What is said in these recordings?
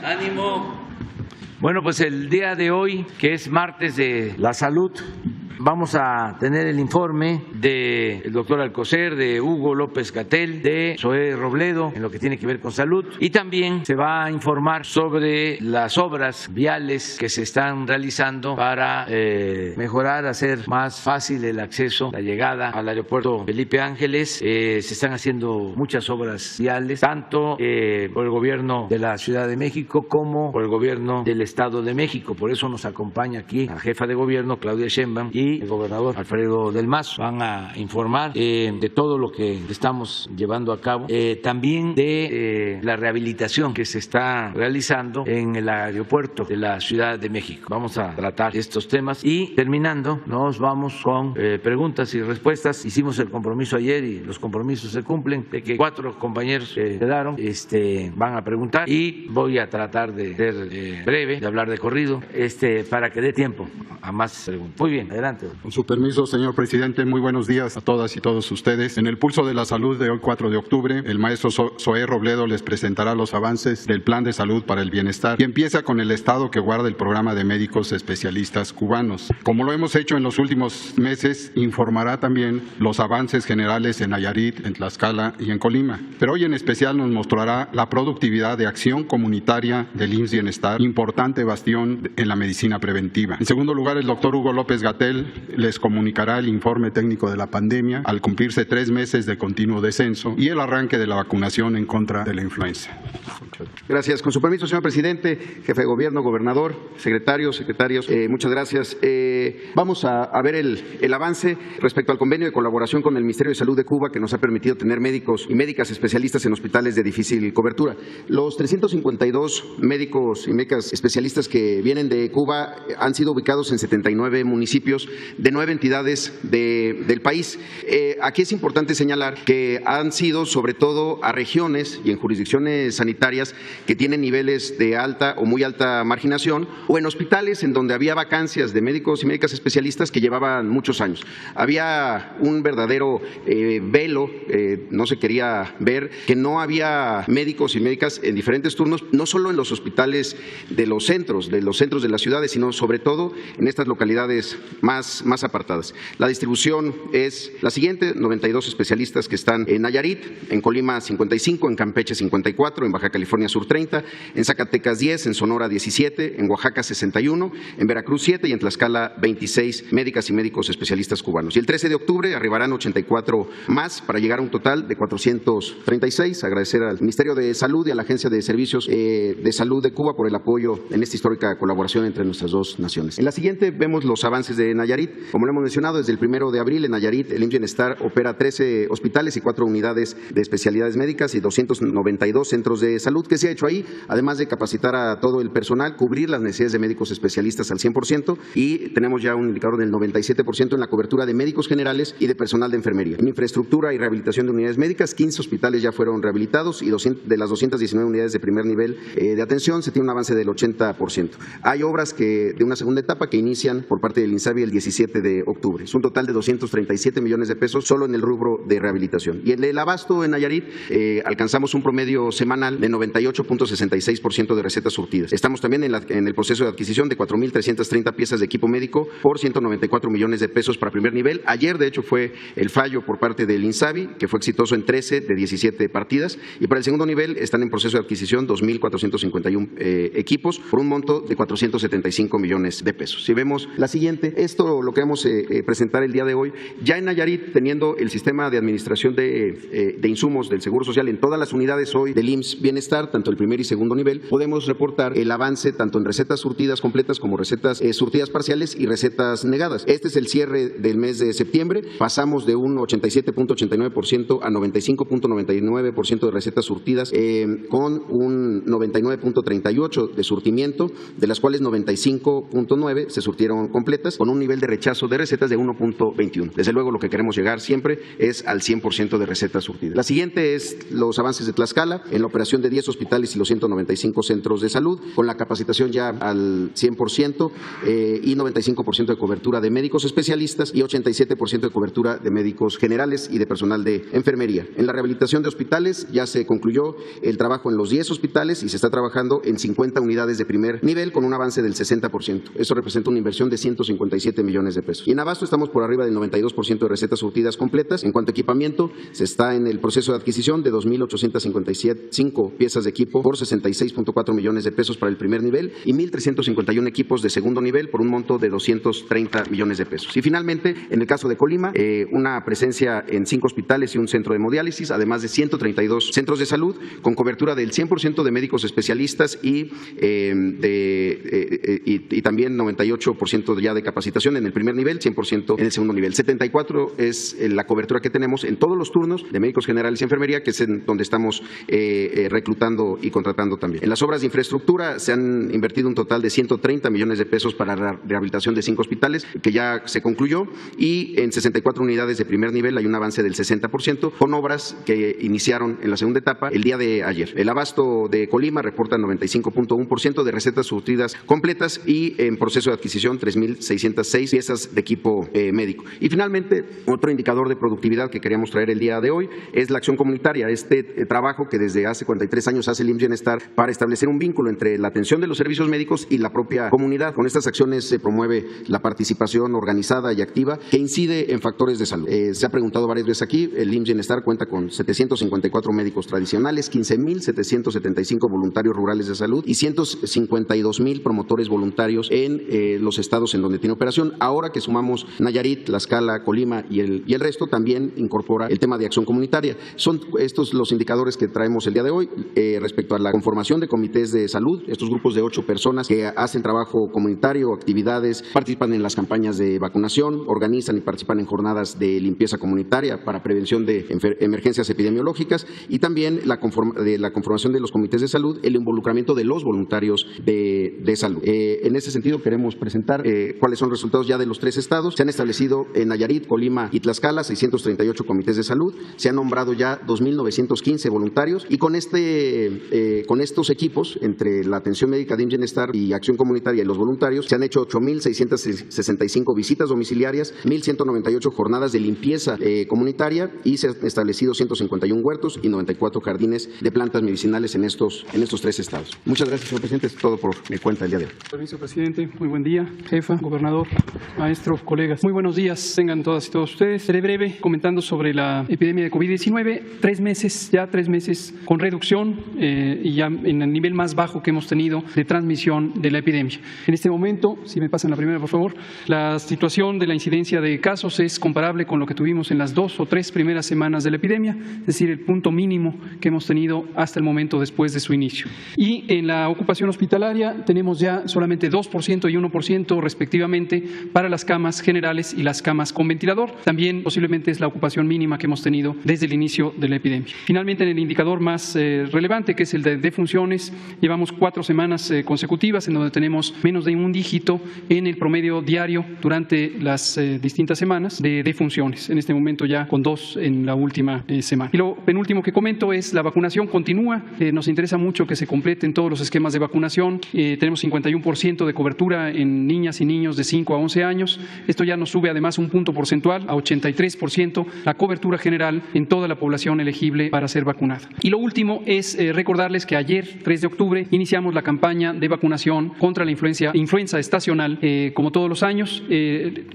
Ánimo. Bueno, pues el día de hoy, que es martes de la salud, vamos a tener el informe del doctor Alcocer, de Hugo López-Gatell, de Zoé Robledo, en lo que tiene que ver con salud, y también se va a informar sobre las obras viales que se están realizando para mejorar, hacer más fácil el acceso, la llegada al aeropuerto Felipe Ángeles. Se están haciendo muchas obras viales, tanto por el gobierno de la Ciudad de México como por el gobierno del Estado de México. Por eso nos acompaña aquí la jefa de gobierno, Claudia Sheinbaum, y el gobernador Alfredo del Mazo. Van a informar de todo lo que estamos llevando a cabo, también de la rehabilitación que se está realizando en el aeropuerto de la Ciudad de México. Vamos a tratar estos temas y terminando nos vamos con preguntas y respuestas. Hicimos el compromiso ayer y los compromisos se cumplen, de que 4 compañeros quedaron, van a preguntar, y voy a tratar de ser breve, de hablar de corrido, para que dé tiempo a más preguntas. Muy bien, adelante. Con su permiso, señor presidente, muy buenos días a todas y todos ustedes. En el Pulso de la Salud de hoy, 4 de octubre, el maestro Zoé Robledo les presentará los avances del Plan de Salud para el Bienestar, y empieza con el estado que guarda el programa de médicos especialistas cubanos. Como lo hemos hecho en los últimos meses, informará también los avances generales en Nayarit, en Tlaxcala y en Colima. Pero hoy en especial nos mostrará la productividad de acción comunitaria del IMSS Bienestar, importante bastión en la medicina preventiva. En segundo lugar, el doctor Hugo López-Gatell les comunicará el informe técnico de la pandemia al cumplirse 3 meses de continuo descenso y el arranque de la vacunación en contra de la influenza. Gracias. Con su permiso, señor presidente, jefe de gobierno, gobernador, secretarios, muchas gracias. Vamos a ver el avance respecto al convenio de colaboración con el Ministerio de Salud de Cuba, que nos ha permitido tener médicos y médicas especialistas en hospitales de difícil cobertura. Los 352 médicos y médicas especialistas que vienen de Cuba han sido ubicados en 79 municipios de 9 entidades del país. Aquí es importante señalar que han sido sobre todo a regiones y en jurisdicciones sanitarias que tienen niveles de alta o muy alta marginación, o en hospitales en donde había vacancias de médicos y médicas especialistas que llevaban muchos años. Había un verdadero velo, no se quería ver que no había médicos y médicas en diferentes turnos, no solo en los hospitales de los centros de las ciudades, sino sobre todo en estas localidades más apartadas. La distribución es la siguiente: 92 especialistas que están en Nayarit, en Colima 55, en Campeche 54, en Baja California Sur 30, en Zacatecas 10, en Sonora 17, en Oaxaca 61, en Veracruz 7 y en Tlaxcala 26 médicas y médicos especialistas cubanos. Y el 13 de octubre arribarán 84 más para llegar a un total de 436. Agradecer al Ministerio de Salud y a la Agencia de Servicios de Salud de Cuba por el apoyo en esta histórica colaboración entre nuestras dos naciones. En la siguiente vemos los avances de Nayarit. Como lo hemos mencionado, desde el 1 de abril en Nayarit el IMSS Bienestar opera 13 hospitales y 4 unidades de especialidades médicas y 292 centros de salud. ¿Qué se ha hecho ahí? Además de capacitar a todo el personal, cubrir las necesidades de médicos especialistas al 100%, y tenemos ya un indicador del 97% en la cobertura de médicos generales y de personal de enfermería. En infraestructura y rehabilitación de unidades médicas, 15 hospitales ya fueron rehabilitados y de las 219 unidades de primer nivel de atención se tiene un avance del 80%. Hay obras de una segunda etapa que inician por parte del INSABI el 17 de octubre. Es un total de 237 millones de pesos solo en el rubro de rehabilitación. Y en el abasto en Nayarit alcanzamos un promedio semanal de 98.66% de recetas surtidas. Estamos también en el proceso de adquisición de 4.330 piezas de equipo médico por 194 millones de pesos para primer nivel. Ayer, de hecho, fue el fallo por parte del INSABI, que fue exitoso en 13 de 17 partidas. Y para el segundo nivel están en proceso de adquisición 2.451 equipos por un monto de 475 millones de pesos. Si vemos la siguiente, esto lo queremos presentar el día de hoy. Ya en Nayarit, teniendo el sistema de administración de insumos del Seguro Social en todas las unidades hoy del IMSS Bienestar, tanto el primer y segundo nivel, podemos reportar el avance tanto en recetas surtidas completas como recetas surtidas parciales y recetas negadas. Este es el cierre del mes de septiembre. Pasamos de un 87.89% a 95.99% de recetas surtidas, con un 99.38% de surtimiento, de las cuales 95.9% se surtieron completas, con un nivel nivel de rechazo de recetas de 1.21. Desde luego lo que queremos llegar siempre es al 100% de recetas surtidas. La siguiente es los avances de Tlaxcala en la operación de 10 hospitales y los 195 centros de salud, con la capacitación ya al 100% y 95% de cobertura de médicos especialistas y 87% de cobertura de médicos generales y de personal de enfermería. En la rehabilitación de hospitales ya se concluyó el trabajo en los 10 hospitales y se está trabajando en 50 unidades de primer nivel con un avance del 60%. Eso representa una inversión de 157 millones de pesos. Y en abasto estamos por arriba del 92% de recetas surtidas completas. En cuanto a equipamiento, se está en el proceso de adquisición de 2.855 piezas de equipo por 66.4 millones de pesos para el primer nivel y 1.351 equipos de segundo nivel por un monto de 230 millones de pesos. Y finalmente, en el caso de Colima, una presencia en 5 hospitales y un centro de hemodiálisis, además de 132 centros de salud con cobertura del 100% de médicos especialistas y también 98% ya de capacitación en el primer nivel, 100% en el segundo nivel. 74 es la cobertura que tenemos en todos los turnos de médicos generales y enfermería, que es en donde estamos reclutando y contratando también. En las obras de infraestructura se han invertido un total de 130 millones de pesos para la rehabilitación de 5 hospitales, que ya se concluyó, y en 64 unidades de primer nivel hay un avance del 60%, con obras que iniciaron en la segunda etapa el día de ayer. El abasto de Colima reporta 95.1% de recetas surtidas completas y en proceso de adquisición 3.606 piezas de equipo médico. Y finalmente, otro indicador de productividad que queríamos traer el día de hoy es la acción comunitaria, este trabajo que desde hace 43 años hace el IMSS Bienestar para establecer un vínculo entre la atención de los servicios médicos y la propia comunidad. Con estas acciones se promueve la participación organizada y activa que incide en factores de salud. Se ha preguntado varias veces aquí, el IMSS Bienestar cuenta con 754 médicos tradicionales, 15.775 voluntarios rurales de salud y 152,000 promotores voluntarios en los estados en donde tiene operación. Ahora que sumamos Nayarit, Tlaxcala, Colima y el resto, también incorpora el tema de acción comunitaria. Son estos los indicadores que traemos el día de hoy respecto a la conformación de comités de salud, estos grupos de 8 personas que hacen trabajo comunitario, actividades, participan en las campañas de vacunación, organizan y participan en jornadas de limpieza comunitaria para prevención de emergencias epidemiológicas y también la conformación de los comités de salud, el involucramiento de los voluntarios de salud. En ese sentido queremos presentar cuáles son los resultados ya de los 3 estados. Se han establecido en Nayarit, Colima y Tlaxcala 638 comités de salud, se han nombrado ya 2.915 voluntarios y con estos equipos, entre la atención médica de IMSS Bienestar y acción comunitaria y los voluntarios, se han hecho 8.665 visitas domiciliarias, 1.198 jornadas de limpieza comunitaria y se han establecido 151 huertos y 94 jardines de plantas medicinales en estos 3 estados. Muchas gracias, señor presidente. Es todo por mi cuenta el día de hoy. Permiso, presidente. Muy buen día. Jefa, gobernador, maestro, colegas. Muy buenos días. Tengan todas y todos ustedes. Seré breve comentando sobre la epidemia de COVID-19. 3 meses con reducción y ya en el nivel más bajo que hemos tenido de transmisión de la epidemia. En este momento, si me pasan la primera, por favor, la situación de la incidencia de casos es comparable con lo que tuvimos en las 2 o 3 primeras semanas de la epidemia, es decir, el punto mínimo que hemos tenido hasta el momento después de su inicio. Y en la ocupación hospitalaria tenemos ya solamente 2% y 1% respectivamente para las camas generales y las camas con ventilador. También posiblemente es la ocupación mínima que hemos tenido desde el inicio de la epidemia. Finalmente, en el indicador más relevante, que es el de defunciones, llevamos 4 semanas consecutivas en donde tenemos menos de un dígito en el promedio diario durante las distintas semanas de defunciones. En este momento ya con 2 en la última semana. Y lo penúltimo que comento es la vacunación continúa. Nos interesa mucho que se completen todos los esquemas de vacunación. Tenemos 51% de cobertura en niñas y niños de 5 a 11 años. Esto ya nos sube además un punto porcentual a 83% la cobertura general en toda la población elegible para ser vacunada. Y lo último es recordarles que ayer, 3 de octubre, iniciamos la campaña de vacunación contra la influenza estacional. Como todos los años,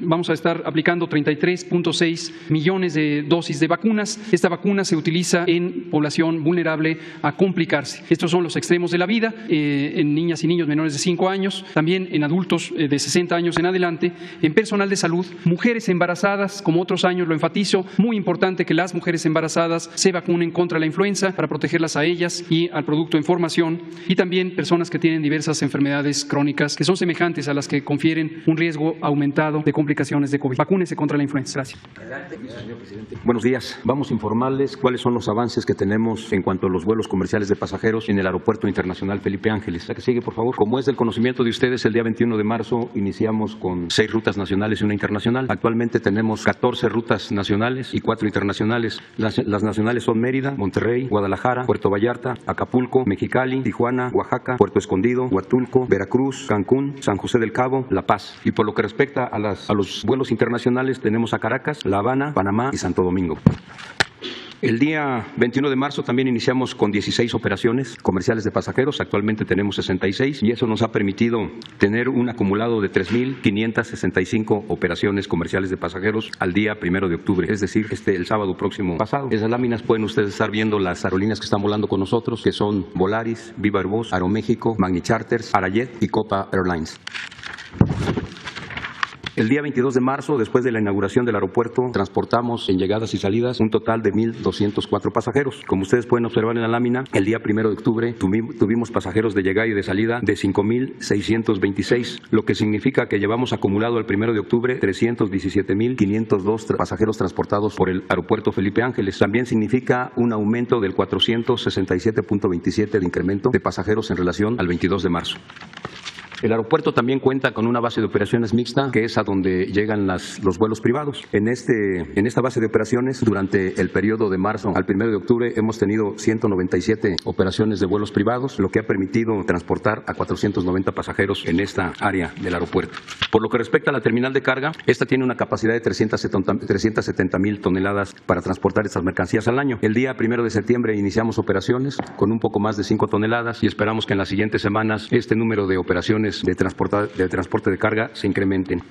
vamos a estar aplicando 33.6 millones de dosis de vacunas. Esta vacuna se utiliza en población vulnerable a complicarse. Estos son los extremos de la vida, en niñas y niños menores de 5 años, también en adultos de 60 años en adelante, en personal de salud, mujeres embarazadas, como otros años lo enfatizo, muy importante que las mujeres embarazadas se vacunen contra la influenza para protegerlas a ellas y al producto en formación, y también personas que tienen diversas enfermedades crónicas que son semejantes a las que confieren un riesgo aumentado de complicaciones de COVID. Vacúnese contra la influenza. Gracias. Señor presidente. Buenos días. Vamos a informarles cuáles son los avances que tenemos en cuanto a los vuelos comerciales de pasajeros en el Aeropuerto Internacional Internacional Felipe Ángeles. La que sigue, por favor. Como es del conocimiento de ustedes, el día 21 de marzo iniciamos con 6 rutas nacionales y una internacional. Actualmente tenemos 14 rutas nacionales y 4 internacionales. Las nacionales son Mérida, Monterrey, Guadalajara, Puerto Vallarta, Acapulco, Mexicali, Tijuana, Oaxaca, Puerto Escondido, Huatulco, Veracruz, Cancún, San José del Cabo, La Paz. Y por lo que respecta a los vuelos internacionales, tenemos a Caracas, La Habana, Panamá y Santo Domingo. El día 21 de marzo también iniciamos con 16 operaciones comerciales de pasajeros. Actualmente tenemos 66 y eso nos ha permitido tener un acumulado de 3.565 operaciones comerciales de pasajeros al día 1 de octubre, es decir, el sábado próximo pasado. Esas láminas pueden ustedes estar viendo las aerolíneas que están volando con nosotros, que son Volaris, Viva Aerobús, Aeroméxico, Magni Charters, Arajet y Copa Airlines. El día 22 de marzo, después de la inauguración del aeropuerto, transportamos en llegadas y salidas un total de 1.204 pasajeros. Como ustedes pueden observar en la lámina, el día 1 de octubre tuvimos pasajeros de llegada y de salida de 5.626, lo que significa que llevamos acumulado el 1 de octubre 317.502 pasajeros transportados por el aeropuerto Felipe Ángeles. También significa un aumento del 467.27 de incremento de pasajeros en relación al 22 de marzo. El aeropuerto también cuenta con una base de operaciones mixta, que es a donde llegan los vuelos privados. En esta base de operaciones, durante el periodo de marzo al 1 de octubre, hemos tenido 197 operaciones de vuelos privados, lo que ha permitido transportar a 490 pasajeros en esta área del aeropuerto. Por lo que respecta a la terminal de carga, esta tiene una capacidad de 370,000 toneladas para transportar estas mercancías al año. El día 1 de septiembre iniciamos operaciones con un poco más de 5 toneladas y esperamos que en las siguientes semanas este número de operaciones de transporte de carga se incrementen.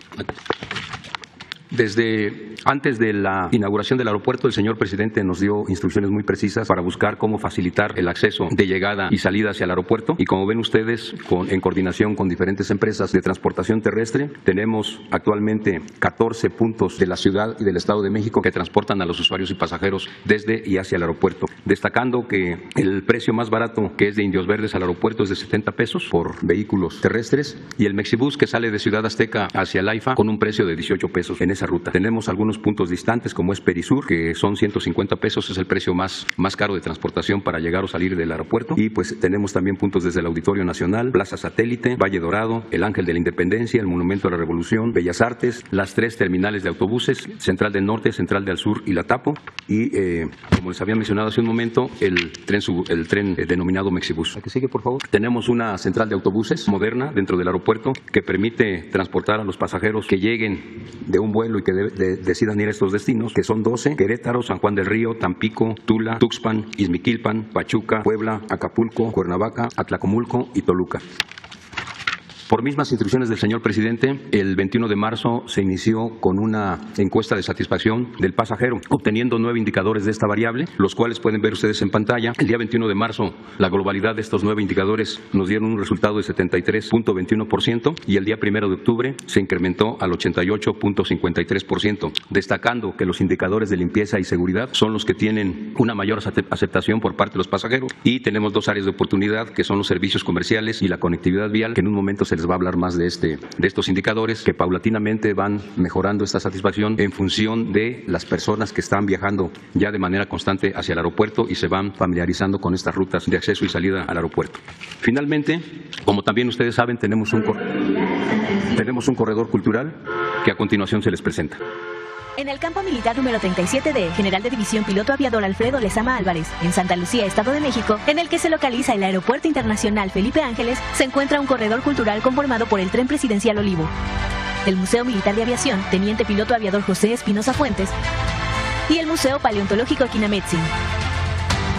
Desde antes de la inauguración del aeropuerto, el señor presidente nos dio instrucciones muy precisas para buscar cómo facilitar el acceso de llegada y salida hacia el aeropuerto. Y como ven ustedes, en coordinación con diferentes empresas de transportación terrestre, tenemos actualmente 14 puntos de la ciudad y del Estado de México que transportan a los usuarios y pasajeros desde y hacia el aeropuerto. Destacando que el precio más barato, que es de Indios Verdes al aeropuerto, es de 70 pesos por vehículos terrestres, y el Mexibus, que sale de Ciudad Azteca hacia el AIFA, con un precio de 18 pesos en esa ruta. Tenemos algunos puntos distantes, como es Perisur, que son 150 pesos, es el precio más caro de transportación para llegar o salir del aeropuerto. Y pues tenemos también puntos desde el Auditorio Nacional, Plaza Satélite, Valle Dorado, el Ángel de la Independencia, el Monumento a la Revolución, Bellas Artes, las 3 terminales de autobuses, Central del Norte, Central del Sur y La Tapo. Y como les había mencionado hace un momento, el tren denominado Mexibus. ¿La que sigue, por favor? Tenemos una central de autobuses moderna dentro del aeropuerto que permite transportar a los pasajeros que lleguen de un vuelo y que decidan ir a estos destinos, que son 12: Querétaro, San Juan del Río, Tampico, Tula, Tuxpan, Izmiquilpan, Pachuca, Puebla, Acapulco, Cuernavaca, Atlacomulco y Toluca. Por mismas instrucciones del señor presidente, el 21 de marzo se inició con una encuesta de satisfacción del pasajero, obteniendo 9 indicadores de esta variable, los cuales pueden ver ustedes en pantalla. El día 21 de marzo, la globalidad de estos 9 indicadores nos dieron un resultado de 73.21% y el día 1 de octubre se incrementó al 88.53%, destacando que los indicadores de limpieza y seguridad son los que tienen una mayor aceptación por parte de los pasajeros, y tenemos 2 áreas de oportunidad, que son los servicios comerciales y la conectividad vial, que en un momento se les va a hablar más de estos indicadores, que paulatinamente van mejorando esta satisfacción en función de las personas que están viajando ya de manera constante hacia el aeropuerto y se van familiarizando con estas rutas de acceso y salida al aeropuerto. Finalmente, como también ustedes saben, tenemos un corredor cultural que a continuación se les presenta. En el campo militar número 37D, General de División Piloto Aviador Alfredo Lezama Álvarez, en Santa Lucía, Estado de México, en el que se localiza el Aeropuerto Internacional Felipe Ángeles, se encuentra un corredor cultural conformado por el Tren Presidencial Olivo, el Museo Militar de Aviación Teniente Piloto Aviador José Espinosa Fuentes y el Museo Paleontológico Quinametzin.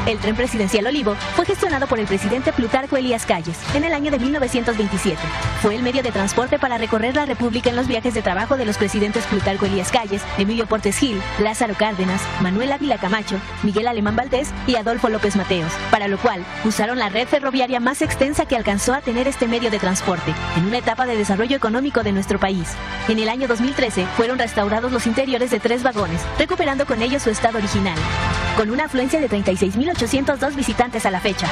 El Tren Presidencial Olivo fue gestionado por el presidente Plutarco Elías Calles en el año de 1927. Fue el medio de transporte para recorrer la República en los viajes de trabajo de los presidentes Plutarco Elías Calles, Emilio Portes Gil, Lázaro Cárdenas, Manuel Ávila Camacho, Miguel Alemán Valdés y Adolfo López Mateos, para lo cual usaron la red ferroviaria más extensa que alcanzó a tener este medio de transporte en una etapa de desarrollo económico de nuestro país. En el año 2013 fueron restaurados los interiores de 3 vagones, recuperando con ellos su estado original, con una afluencia de 36.802 visitantes a la fecha.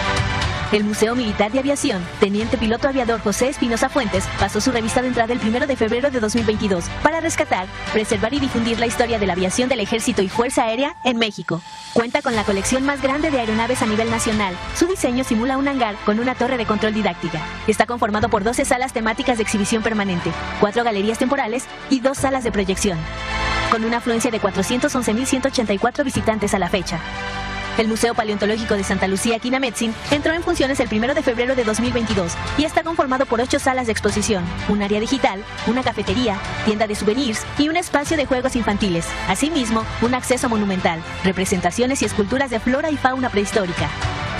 El Museo Militar de Aviación, Teniente Piloto Aviador José Espinosa Fuentes, pasó su revista de entrada el 1 de febrero de 2022 para rescatar, preservar y difundir la historia de la aviación del Ejército y Fuerza Aérea en México. Cuenta con la colección más grande de aeronaves a nivel nacional. Su diseño simula un hangar con una torre de control didáctica. Está conformado por 12 salas temáticas de exhibición permanente, 4 galerías temporales y 2 salas de proyección, con una afluencia de 411.184 visitantes a la fecha. El Museo Paleontológico de Santa Lucía Quinametzin entró en funciones el 1 de febrero de 2022 y está conformado por 8 salas de exposición, un área digital, una cafetería, tienda de souvenirs y un espacio de juegos infantiles. Asimismo, un acceso monumental, representaciones y esculturas de flora y fauna prehistórica.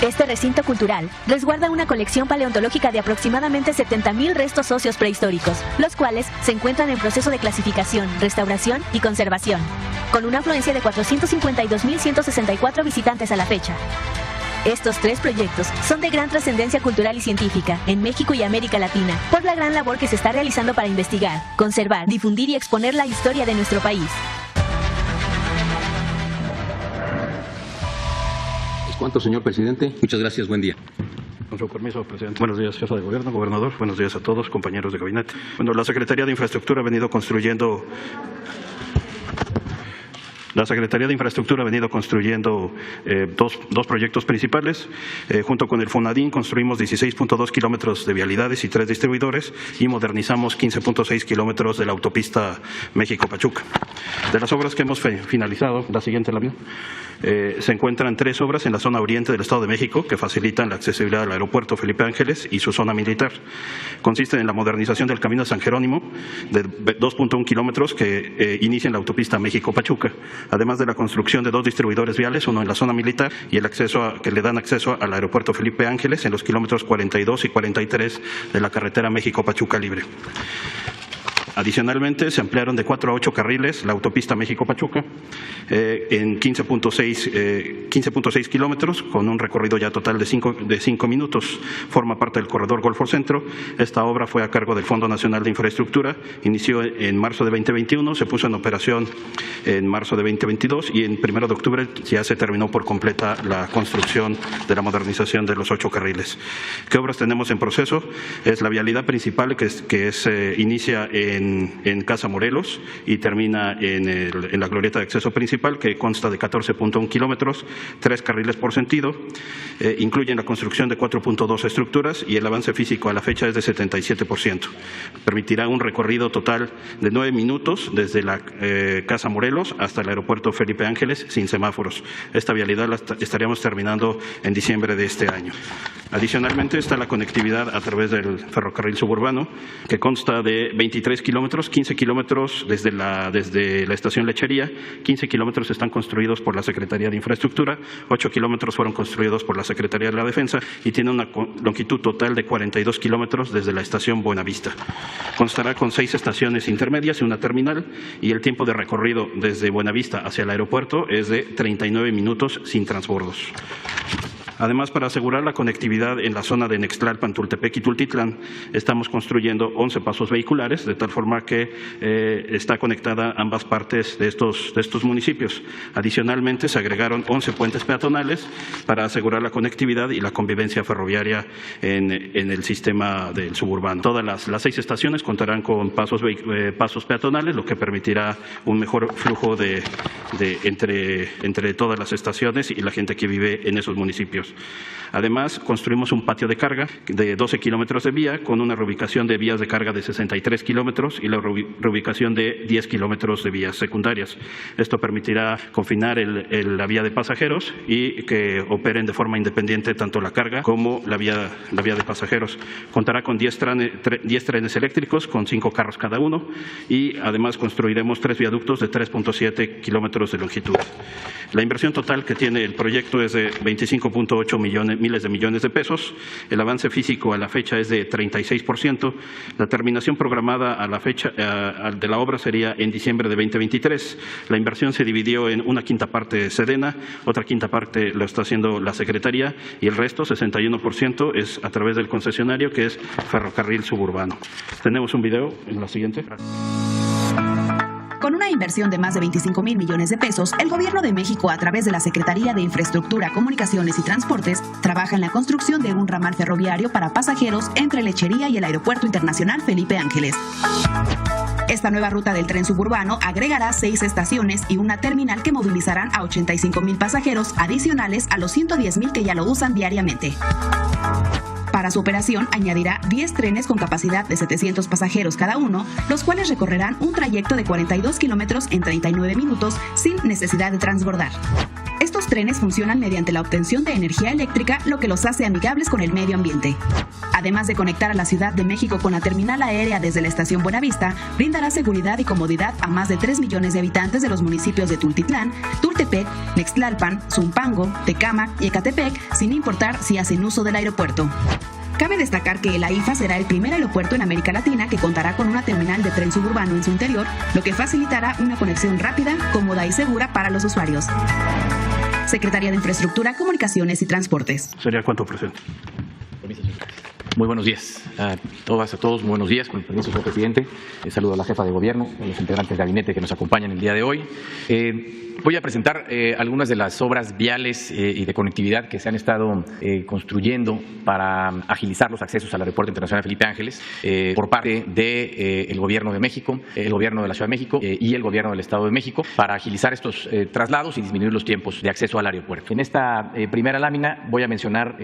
Este recinto cultural resguarda una colección paleontológica de aproximadamente 70.000 restos óseos prehistóricos, los cuales se encuentran en proceso de clasificación, restauración y conservación, con una afluencia de 452.164 visitantes a la fecha. Estos 3 proyectos son de gran trascendencia cultural y científica en México y América Latina por la gran labor que se está realizando para investigar, conservar, difundir y exponer la historia de nuestro país. ¿Cuánto, señor presidente? Muchas gracias, buen día. Con su permiso, presidente. Buenos días, jefa de gobierno, gobernador. Buenos días a todos, compañeros de gabinete. Bueno, la Secretaría de Infraestructura ha venido construyendo dos proyectos principales. Junto con el FONADIN construimos 16.2 kilómetros de vialidades y 3 distribuidores y modernizamos 15.6 kilómetros de la autopista México-Pachuca. De las obras que hemos finalizado, la siguiente lámina, se encuentran 3 obras en la zona oriente del Estado de México que facilitan la accesibilidad al aeropuerto Felipe Ángeles y su zona militar. Consisten en la modernización del Camino de San Jerónimo de 2.1 kilómetros que inicia en la autopista México-Pachuca, además de la construcción de 2 distribuidores viales, uno en la zona militar y el acceso que le dan acceso al aeropuerto Felipe Ángeles en los kilómetros 42 y 43 de la carretera México-Pachuca libre. Adicionalmente, se ampliaron de 4 a 8 carriles la autopista México-Pachuca en 15.6 kilómetros, con un recorrido ya total de 5 minutos. Forma parte del corredor Golfo Centro. Esta obra fue a cargo del Fondo Nacional de Infraestructura. Inició en marzo de 2021, se puso en operación en marzo de 2022 y en 1 de octubre ya se terminó por completa la construcción de la modernización de los 8 carriles. ¿Qué obras tenemos en proceso? Es la vialidad principal que inicia en Casa Morelos y termina en la glorieta de acceso principal, que consta de 14.1 kilómetros, 3 carriles por sentido. Incluyen la construcción de 4.2 estructuras y el avance físico a la fecha es de 77%. Permitirá un recorrido total de 9 minutos desde la Casa Morelos hasta el aeropuerto Felipe Ángeles sin semáforos. Esta vialidad la estaríamos terminando en diciembre de este año. Adicionalmente está la conectividad a través del ferrocarril suburbano, que consta de 23 kilómetros, 15 kilómetros desde la estación Lechería, 15 kilómetros están construidos por la Secretaría de Infraestructura, 8 kilómetros fueron construidos por la Secretaría de la Defensa y tiene una longitud total de 42 kilómetros desde la estación Buenavista. Constará con 6 estaciones intermedias y una terminal y el tiempo de recorrido desde Buenavista hacia el aeropuerto es de 39 minutos sin transbordos. Además, para asegurar la conectividad en la zona de Nextlalpan, Tultepec y Tultitlán, estamos construyendo 11 pasos vehiculares, de tal forma que está conectada ambas partes de estos municipios. Adicionalmente, se agregaron 11 puentes peatonales para asegurar la conectividad y la convivencia ferroviaria en el sistema del suburbano. Todas las 6 estaciones contarán con pasos peatonales, lo que permitirá un mejor flujo entre todas las estaciones y la gente que vive en esos municipios. Además, construimos un patio de carga de 12 kilómetros de vía con una reubicación de vías de carga de 63 kilómetros y la reubicación de 10 kilómetros de vías secundarias. Esto permitirá confinar la vía de pasajeros y que operen de forma independiente tanto la carga como la vía de pasajeros. Contará con 10 trenes eléctricos con 5 carros cada uno y además construiremos 3 viaductos de 3.7 kilómetros de longitud. La inversión total que tiene el proyecto es de 25.8 miles de millones de pesos. El avance físico a la fecha es de 36%. La terminación programada a la fecha de la obra sería en diciembre de 2023. La inversión se dividió en una quinta parte Sedena, otra quinta parte lo está haciendo la Secretaría y el resto, 61%, es a través del concesionario que es Ferrocarril Suburbano. Tenemos un video en la siguiente. Con una inversión de más de 25,000 millones de pesos, el Gobierno de México, a través de la Secretaría de Infraestructura, Comunicaciones y Transportes, trabaja en la construcción de un ramal ferroviario para pasajeros entre Lechería y el Aeropuerto Internacional Felipe Ángeles. Esta nueva ruta del tren suburbano agregará 6 estaciones y una terminal que movilizarán a 85,000 pasajeros adicionales a los 110,000 que ya lo usan diariamente. Para su operación, añadirá 10 trenes con capacidad de 700 pasajeros cada uno, los cuales recorrerán un trayecto de 42 kilómetros en 39 minutos sin necesidad de transbordar. Estos trenes funcionan mediante la obtención de energía eléctrica, lo que los hace amigables con el medio ambiente. Además de conectar a la Ciudad de México con la terminal aérea desde la estación Buenavista, brindará seguridad y comodidad a más de 3 millones de habitantes de los municipios de Tultitlán, Tultepec, Nextlalpan, Zumpango, Tecámac y Ecatepec, sin importar si hacen uso del aeropuerto. Cabe destacar que el AIFA será el primer aeropuerto en América Latina que contará con una terminal de tren suburbano en su interior, lo que facilitará una conexión rápida, cómoda y segura para los usuarios. Secretaría de Infraestructura, Comunicaciones y Transportes. Sería cuánto presente. Muy buenos días a todas, a todos. Muy buenos días, con el permiso, señor presidente. Saludo a la jefa de gobierno, a los integrantes del gabinete que nos acompañan el día de hoy. Voy a presentar algunas de las obras viales y de conectividad que se han estado construyendo para agilizar los accesos al Aeropuerto Internacional Felipe Ángeles por parte del Gobierno de México, el Gobierno de la Ciudad de México y el Gobierno del Estado de México para agilizar estos traslados y disminuir los tiempos de acceso al aeropuerto. En esta primera lámina voy a mencionar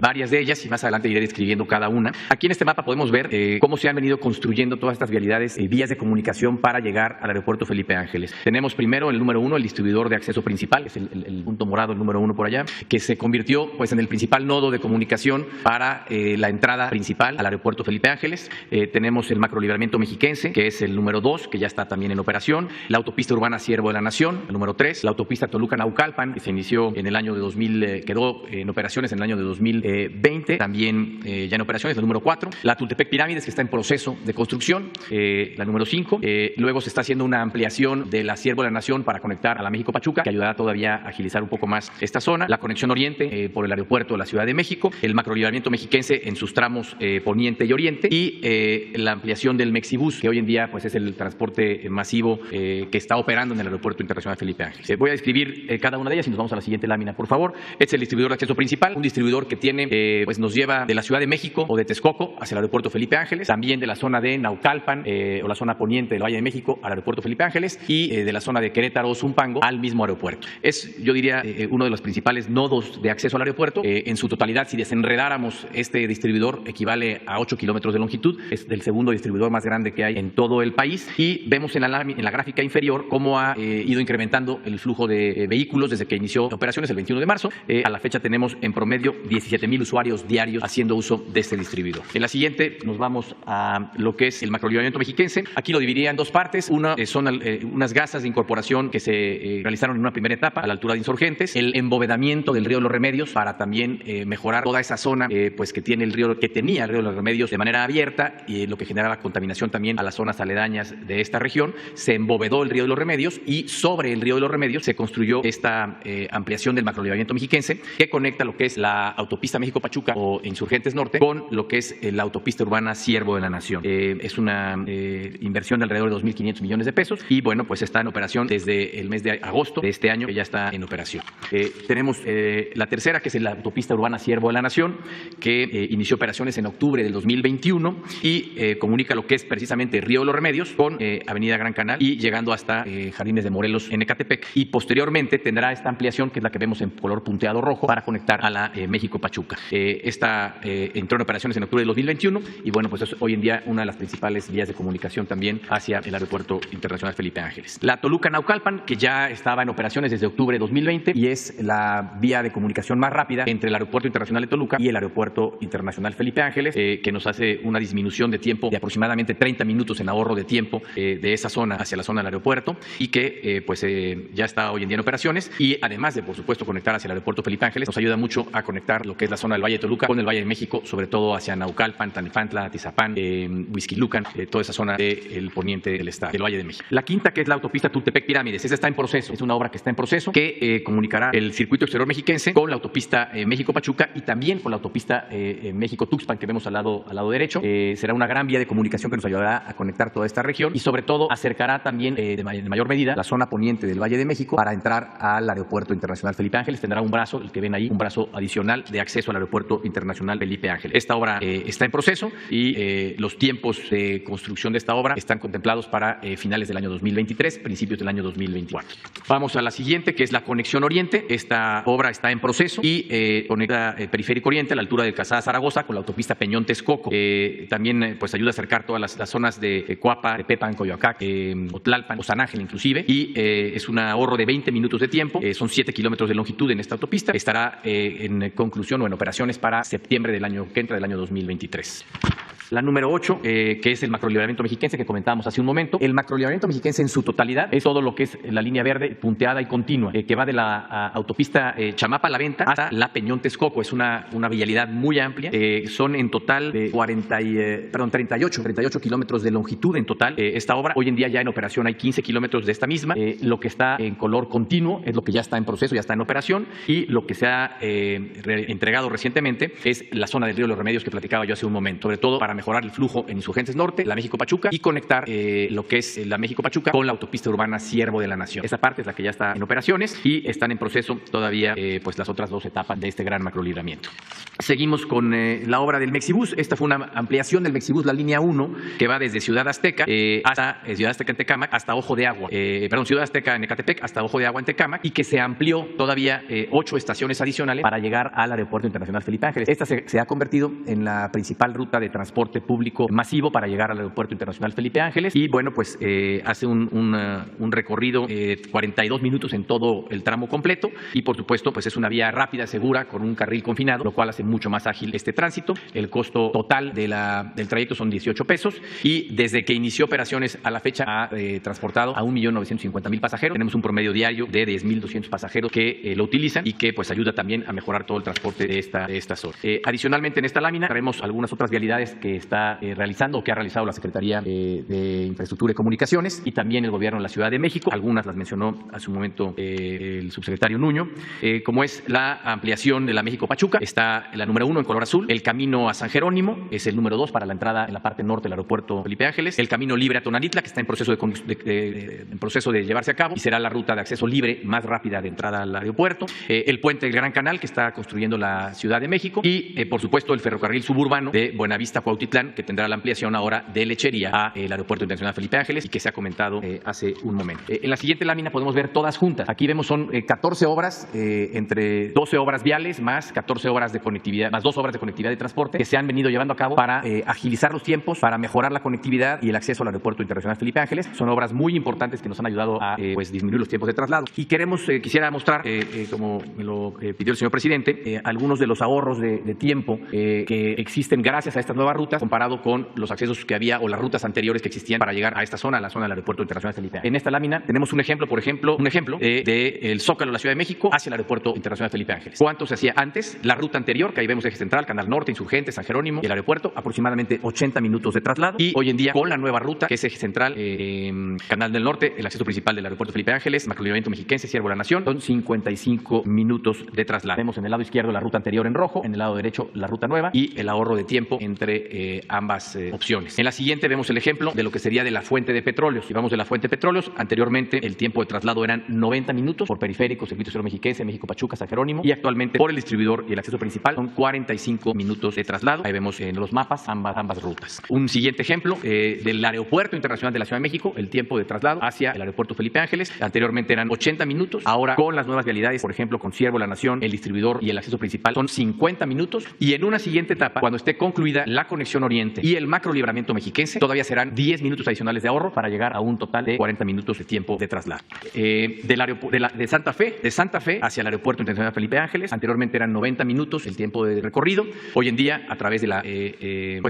varias de ellas y más adelante iré describiendo cada una. Aquí en este mapa podemos ver cómo se han venido construyendo todas estas vialidades, vías de comunicación para llegar al Aeropuerto Felipe Ángeles. Tenemos primero el número 1, el distribuidor de acceso principal, es el punto morado, el número 1 por allá, que se convirtió pues en el principal nodo de comunicación para la entrada principal al Aeropuerto Felipe Ángeles. Tenemos el macrolibramiento mexiquense, que es el número 2, que ya está también en operación, la autopista urbana Siervo de la Nación, el número 3, la autopista Toluca-Naucalpan, que se inició en el año de 2000, quedó en operaciones en el año de 2020, también ya en operaciones, el número 4, la Tultepec Pirámides, que está en proceso de construcción, la número 5, luego se está haciendo una ampliación de la Siervo de la Nación para conectar a la México-Pachuca, que ayudará todavía a agilizar un poco más esta zona, la conexión oriente por el aeropuerto de la Ciudad de México, el macrolibramiento mexiquense en sus tramos poniente y oriente y la ampliación del Mexibus, que hoy en día pues es el transporte masivo que está operando en el Aeropuerto Internacional Felipe Ángeles. Voy a describir cada una de ellas y nos vamos a la siguiente lámina, por favor. Este es el distribuidor de acceso principal, un distribuidor que tiene, pues nos lleva de la Ciudad de México o de Texcoco hacia el Aeropuerto Felipe Ángeles, también de la zona de Naucalpan o la zona poniente del Valle de México al Aeropuerto Felipe Ángeles y de la zona de Querétaro o Zumpango al mismo aeropuerto. Es, yo diría, uno de los principales nodos de acceso al aeropuerto. En su totalidad, si desenredáramos este distribuidor, equivale a 8 kilómetros de longitud. Es el segundo distribuidor más grande que hay en todo el país. Y vemos en la gráfica inferior cómo ha ido incrementando el flujo de vehículos desde que inició operaciones el 21 de marzo. A la fecha tenemos en promedio 17,000 usuarios diarios haciendo uso de este distribuidor. En la siguiente nos vamos a lo que es el macrolibramiento mexiquense. Aquí lo dividiría en dos partes. Una son unas gasas de incorporación que se realizaron en una primera etapa a la altura de Insurgentes, el embovedamiento del río de los Remedios para también mejorar toda esa zona pues que tenía el río de los Remedios de manera abierta y lo que generaba contaminación también a las zonas aledañas de esta región. Se embovedó el río de los Remedios y sobre el río de los Remedios se construyó esta ampliación del macrolibramiento mexiquense que conecta lo que es la autopista México-Pachuca o Insurgentes Norte con lo que es la autopista urbana Siervo de la Nación. Es una inversión de alrededor de 2.500 millones de pesos y bueno, pues está en operación desde el mes de agosto de este año, que ya está en operación. Tenemos la tercera, que es la autopista urbana Siervo de la Nación, que inició operaciones en octubre del 2021 y comunica lo que es precisamente Río de los Remedios con Avenida Gran Canal y llegando hasta Jardines de Morelos en Ecatepec. Y posteriormente tendrá esta ampliación, que es la que vemos en color punteado rojo, para conectar a la México-Pachuca. Esta entró en operaciones en octubre del 2021 y bueno, pues es hoy en día una de las principales vías de comunicación también hacia el Aeropuerto Internacional Felipe Ángeles. La Toluca-Naucalpan, que ya estaba en operaciones desde octubre de 2020 y es la vía de comunicación más rápida entre el Aeropuerto Internacional de Toluca y el Aeropuerto Internacional Felipe Ángeles, que nos hace una disminución de tiempo de aproximadamente 30 minutos en ahorro de tiempo de esa zona hacia la zona del aeropuerto y que ya está hoy en día en operaciones y además de, por supuesto, conectar hacia el Aeropuerto Felipe Ángeles, nos ayuda mucho a conectar lo que es la zona del Valle de Toluca con el Valle de México, sobre todo hacia Naucalpan, Tanipantla, Atizapán, Huixquilucan, toda esa zona del poniente del estado, del Valle de México. La quinta, que es la autopista Tultepec Pirámides, esa está en proceso proceso, es una obra que está en proceso que comunicará el circuito exterior mexiquense con la autopista México-Pachuca y también con la autopista México-Tuxpan que vemos al lado derecho. Será una gran vía de comunicación que nos ayudará a conectar toda esta región y sobre todo acercará también de mayor medida la zona poniente del Valle de México para entrar al Aeropuerto Internacional Felipe Ángeles. Tendrá un brazo, el que ven ahí, un brazo adicional de acceso al Aeropuerto Internacional Felipe Ángeles. Esta obra está en proceso y los tiempos de construcción de esta obra están contemplados para finales del año 2023, principios del año 2024. Vamos a la siguiente, que es la conexión oriente. Esta obra está en proceso y conecta el periférico oriente a la altura de Calzada Zaragoza con la autopista Peñón-Texcoco. También pues ayuda a acercar todas las zonas de Coapa, de Tepan, Coyoacac, Otlalpan o San Ángel inclusive, y es un ahorro de 20 minutos de tiempo. Son 7 kilómetros de longitud en esta autopista. Estará en conclusión o en operaciones para septiembre del año que entra, del año 2023. La número 8, que es el macrolibramiento mexiquense que comentábamos hace un momento. El macrolibramiento mexiquense en su totalidad es todo lo que es la línea verde punteada y continua, que va de la autopista Chamapa-La Venta hasta la Peñón-Texcoco. Es una vialidad muy amplia. Son en total de 38 kilómetros de longitud en total. Esta obra, hoy en día ya en operación hay 15 kilómetros de esta misma. Lo que está en color continuo es lo que ya está en proceso, ya está en operación, y lo que se ha entregado recientemente es la zona del Río de los Remedios que platicaba yo hace un momento, sobre todo para mejorar el flujo en Insurgentes Norte, la México-Pachuca, y conectar lo que es la México-Pachuca con la autopista urbana Siervo de la Nación. Esa parte es la que ya está en operaciones y están en proceso todavía pues las otras 2 etapas de este gran macrolibramiento. Seguimos con la obra del Mexibus. Esta fue una ampliación del Mexibus, la línea 1, que va desde Ciudad Azteca hasta Ciudad Azteca en Tecámac hasta Ojo de Agua. Ciudad Azteca en Ecatepec hasta Ojo de Agua en Tecámac, y que se amplió todavía 8 estaciones adicionales para llegar al Aeropuerto Internacional Felipe Ángeles. Esta se ha convertido en la principal ruta de transporte público masivo para llegar al Aeropuerto Internacional Felipe Ángeles y bueno, pues hace un recorrido 42 minutos en todo el tramo completo y por supuesto pues es una vía rápida, segura, con un carril confinado, lo cual hace mucho más ágil este tránsito. El costo total del trayecto son 18 pesos y desde que inició operaciones a la fecha ha transportado a 1.950.000 pasajeros. Tenemos un promedio diario de 10.200 pasajeros que lo utilizan y que pues ayuda también a mejorar todo el transporte de esta zona. Adicionalmente, en esta lámina traemos algunas otras vialidades que está realizando o que ha realizado la Secretaría de Infraestructura y Comunicaciones y también el Gobierno de la Ciudad de México. Algunas las mencionó hace un momento el subsecretario Nuño, como es la ampliación de la México-Pachuca. Está la número 1 en color azul. El camino a San Jerónimo es el número 2 para la entrada en la parte norte del aeropuerto Felipe Ángeles. El camino libre a Tonanitla, que está en proceso de llevarse a cabo y será la ruta de acceso libre más rápida de entrada al aeropuerto. El puente del Gran Canal, que está construyendo la Ciudad de México, y por supuesto el ferrocarril suburbano de Buenavista-Cuautitlán, que tendrá la ampliación ahora de Lechería al Aeropuerto Internacional Felipe Ángeles y que se ha comentado hace un momento. En la siguiente lámina podemos ver todas juntas. Aquí vemos son 14 obras, entre 12 obras viales más 14 obras de conectividad, más 2 obras de conectividad de transporte que se han venido llevando a cabo para agilizar los tiempos, para mejorar la conectividad y el acceso al Aeropuerto Internacional Felipe Ángeles. Son obras muy importantes que nos han ayudado a pues disminuir los tiempos de traslado. Y quisiera mostrar, como me lo pidió el señor presidente, algunos de los ahorros de tiempo que existen gracias a estas nuevas rutas comparado con los accesos que había o las rutas anteriores que existían para llegar a esta zona, a la zona del Aeropuerto Internacional Felipe Ángeles. En esta lámina tenemos un ejemplo del Zócalo de la Ciudad de México hacia el Aeropuerto Internacional Felipe Ángeles. ¿Cuánto se hacía antes? La ruta anterior, que ahí vemos Eje Central, Canal Norte, Insurgentes, San Jerónimo y el aeropuerto, aproximadamente 80 minutos de traslado. Y hoy en día, con la nueva ruta, que es Eje Central, Canal del Norte, el acceso principal del Aeropuerto Felipe Ángeles, macrolibramiento mexiquense, Siervo de la Nación, son 55 minutos de traslado. Vemos en el lado izquierdo la ruta anterior en rojo, en el lado derecho la ruta nueva y el ahorro de tiempo entre ambas opciones. En la siguiente vemos el ejemplo de lo que sería de la fuente de petróleos. Si vamos de la fuente de petróleos, anteriormente el tiempo de traslado eran 90 minutos por periférico, circuito exterior mexiquense, México-Pachuca, San Jerónimo, y actualmente por el distribuidor y el acceso principal son 45 minutos de traslado. Ahí vemos en los mapas ambas rutas. Un siguiente ejemplo del Aeropuerto Internacional de la Ciudad de México, el tiempo de traslado hacia el Aeropuerto Felipe Ángeles. Anteriormente eran 80 minutos, ahora con las nuevas vialidades, por ejemplo, con Siervo de la Nación, el distribuidor y el acceso principal son 50 minutos. Y en una siguiente etapa, cuando esté concluida la conexión oriente y el macrolibramiento mexiquense, todavía serán 10 minutos adicionales de ahorro para llegar a un total de 40 minutos de tiempo de traslado. De Santa Fe hacia el Aeropuerto Internacional Felipe Ángeles, anteriormente eran 90 minutos el tiempo de recorrido. Hoy en día, a través de la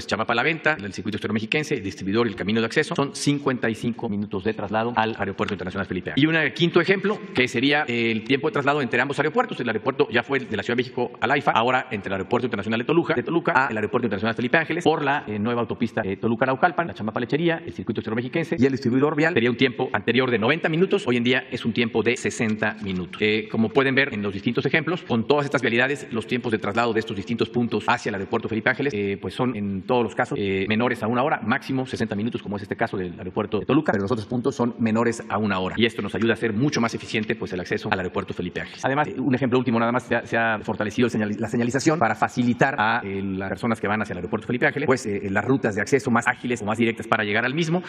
Chamapa-La Venta, el circuito exterior mexiquense, el distribuidor y el camino de acceso, son 55 minutos de traslado al Aeropuerto Internacional Felipe Ángeles. Y un quinto ejemplo, que sería el tiempo de traslado entre ambos aeropuertos. El aeropuerto ya fue de la Ciudad de México al AIFA, ahora entre el Aeropuerto Internacional de Toluca al Aeropuerto Internacional Felipe Ángeles, por la nueva autopista Toluca-Naucalpan, la Chamapa-Lechería, el circuito extreromexiquense y el distribuidor vial. Sería un tiempo anterior de 90 minutos, hoy en día es un tiempo de 60 minutos. Como pueden ver en los distintos ejemplos, con todas estas vialidades, los tiempos de traslado de estos distintos puntos hacia el aeropuerto Felipe Ángeles pues son en todos los casos menores a 1 hora, máximo 60 minutos, como es este caso del aeropuerto de Toluca, pero los otros puntos son menores a 1 hora. Y esto nos ayuda a hacer mucho más eficiente pues, el acceso al aeropuerto Felipe Ángeles. Además, un ejemplo último nada más, se ha fortalecido la señalización para facilitar a las personas que van hacia el aeropuerto Felipe Ángeles pues las rutas de acceso más ágiles o más directas para llegar al mismo.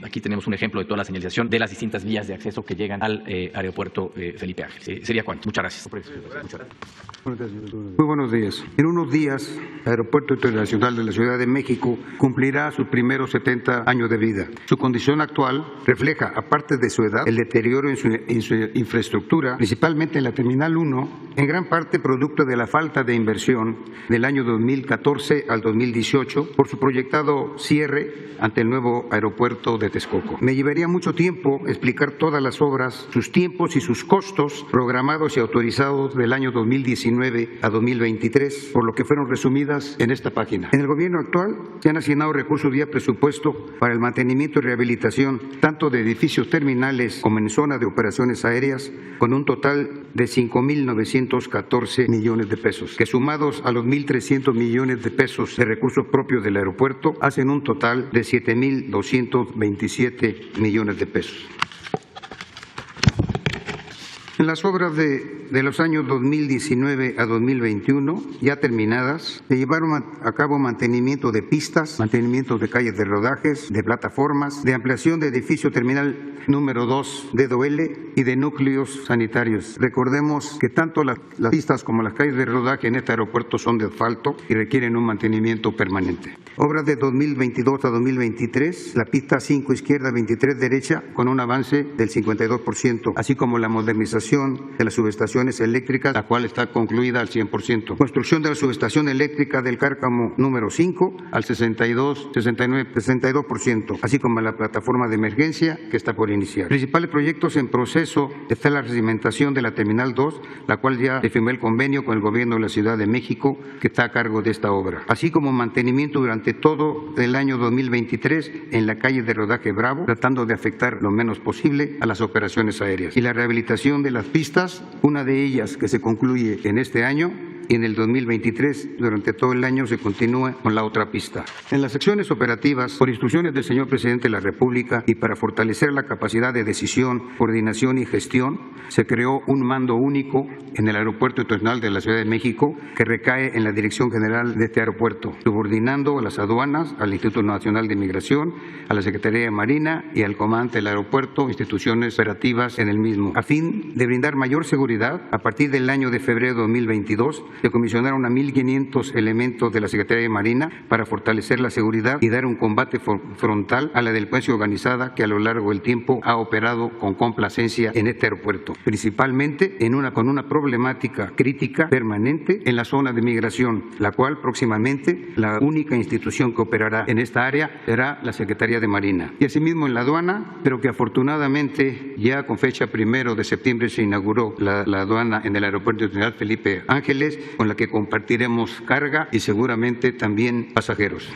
Aquí tenemos un ejemplo de toda la señalización de las distintas vías de acceso que llegan al aeropuerto Felipe Ángeles. Sería cuanto. Muchas gracias. Muy buenos días. En unos días, el Aeropuerto Internacional de la Ciudad de México cumplirá sus primeros 70 años de vida. Su condición actual refleja, aparte de su edad, el deterioro en su infraestructura, principalmente en la Terminal 1, en gran parte producto de la falta de inversión del año 2014 al 2018 por su proyectado cierre ante el nuevo aeropuerto de Texcoco. Me llevaría mucho tiempo explicar todas las obras, sus tiempos y sus costos programados y autorizados del año 2019 a 2023, por lo que fueron resumidas en esta página. En el gobierno actual se han asignado recursos vía presupuesto para el mantenimiento y rehabilitación tanto de edificios terminales como en zona de operaciones aéreas, con un total de 5.914 millones de pesos, que sumados a los 1.300 millones de pesos de recursos propios del aeropuerto, hacen un total de 7.227 millones de pesos. En las obras de los años 2019 a 2021, ya terminadas, se llevaron a cabo mantenimiento de pistas, mantenimiento de calles de rodajes, de plataformas, de ampliación de edificio terminal número 2 de DOL y de núcleos sanitarios. Recordemos que tanto las pistas como las calles de rodaje en este aeropuerto son de asfalto y requieren un mantenimiento permanente. Obras de 2022 a 2023, la pista 5 izquierda, 23 derecha, con un avance del 52%, así como la modernización de las subestaciones eléctricas, la cual está concluida al 100%. Construcción de la subestación eléctrica del Cárcamo número 5 al 62%, así como la plataforma de emergencia que está por iniciar. Principales proyectos en proceso está la recimentación de la Terminal 2, la cual ya se firmó el convenio con el Gobierno de la Ciudad de México, que está a cargo de esta obra, así como mantenimiento durante todo el año 2023 en la calle de rodaje Bravo, tratando de afectar lo menos posible a las operaciones aéreas. Y la rehabilitación de las pistas, una de ellas que se concluye en este año, y en el 2023, durante todo el año, se continúa con la otra pista. En las secciones operativas, por instrucciones del señor Presidente de la República y para fortalecer la capacidad de decisión, coordinación y gestión, se creó un mando único en el Aeropuerto Internacional de la Ciudad de México que recae en la Dirección General de este aeropuerto, subordinando a las aduanas, al Instituto Nacional de Migración, a la Secretaría de Marina y al comandante del aeropuerto, instituciones operativas en el mismo. A fin de brindar mayor seguridad, a partir del año de febrero de 2022, se comisionaron a 1.500 elementos de la Secretaría de Marina para fortalecer la seguridad y dar un combate frontal a la delincuencia organizada que a lo largo del tiempo ha operado con complacencia en este aeropuerto, principalmente con una problemática crítica permanente en la zona de migración, la cual próximamente la única institución que operará en esta área será la Secretaría de Marina. Y asimismo en la aduana, pero que afortunadamente ya con fecha 1 de septiembre se inauguró la aduana en el Aeropuerto Internacional Felipe Ángeles, con la que compartiremos carga y seguramente también pasajeros.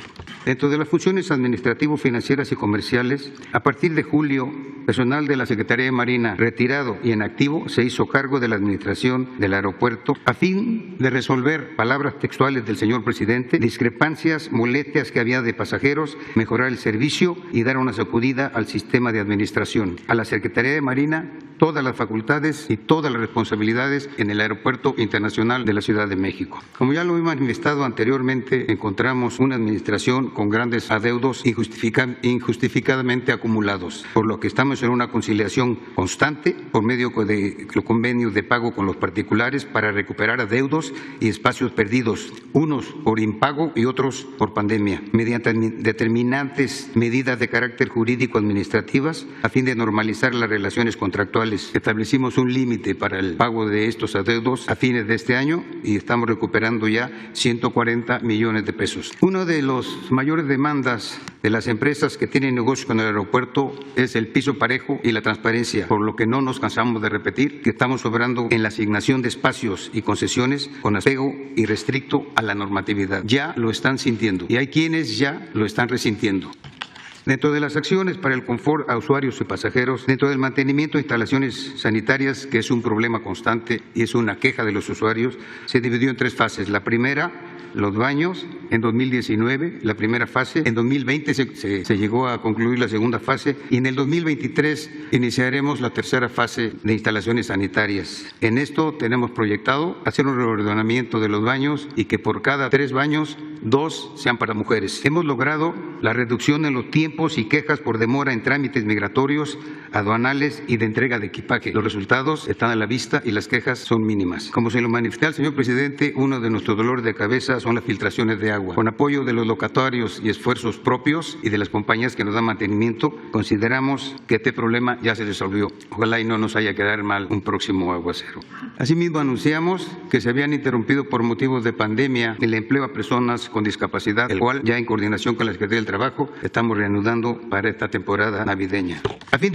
Dentro de las funciones administrativas, financieras y comerciales, a partir de julio, personal de la Secretaría de Marina retirado y en activo se hizo cargo de la administración del aeropuerto a fin de resolver, palabras textuales del señor presidente, discrepancias, molestias que había de pasajeros, mejorar el servicio y dar una sacudida al sistema de administración. A la Secretaría de Marina todas las facultades y todas las responsabilidades en el Aeropuerto Internacional de la Ciudad de México. Como ya lo he manifestado anteriormente, encontramos una administración con grandes adeudos injustificadamente acumulados, por lo que estamos en una conciliación constante por medio de los convenios de pago con los particulares para recuperar adeudos y espacios perdidos, unos por impago y otros por pandemia, mediante determinantes medidas de carácter jurídico administrativas a fin de normalizar las relaciones contractuales. Establecimos un límite para el pago de estos adeudos a fines de este año y estamos recuperando ya 140 millones de pesos. Una de las mayores demandas de las empresas que tienen negocio con el aeropuerto es el piso parejo y la transparencia, por lo que no nos cansamos de repetir que estamos obrando en la asignación de espacios y concesiones con apego irrestricto a la normatividad. Ya lo están sintiendo y hay quienes ya lo están resintiendo. Dentro de las acciones para el confort a usuarios y pasajeros, dentro del mantenimiento de instalaciones sanitarias, que es un problema constante y es una queja de los usuarios, se dividió en 3 fases. La primera, los baños, en 2019, la primera fase. En 2020 se llegó a concluir la segunda fase y en el 2023 iniciaremos la tercera fase de instalaciones sanitarias. En esto tenemos proyectado hacer un reordenamiento de los baños y que por cada 3 baños, 2 sean para mujeres. Hemos logrado la reducción en los tiempos y quejas por demora en trámites migratorios, aduanales y de entrega de equipaje. Los resultados están a la vista y las quejas son mínimas. Como se lo manifesté al señor presidente, uno de nuestros dolores de cabeza son las filtraciones de agua. Con apoyo de los locatarios y esfuerzos propios y de las compañías que nos dan mantenimiento, consideramos que este problema ya se resolvió. Ojalá y no nos haya quedado mal un próximo aguacero. Asimismo, anunciamos que se habían interrumpido por motivos de pandemia el empleo a personas con discapacidad, el cual ya en coordinación con la Secretaría del Trabajo estamos reanudando para esta temporada navideña. A fin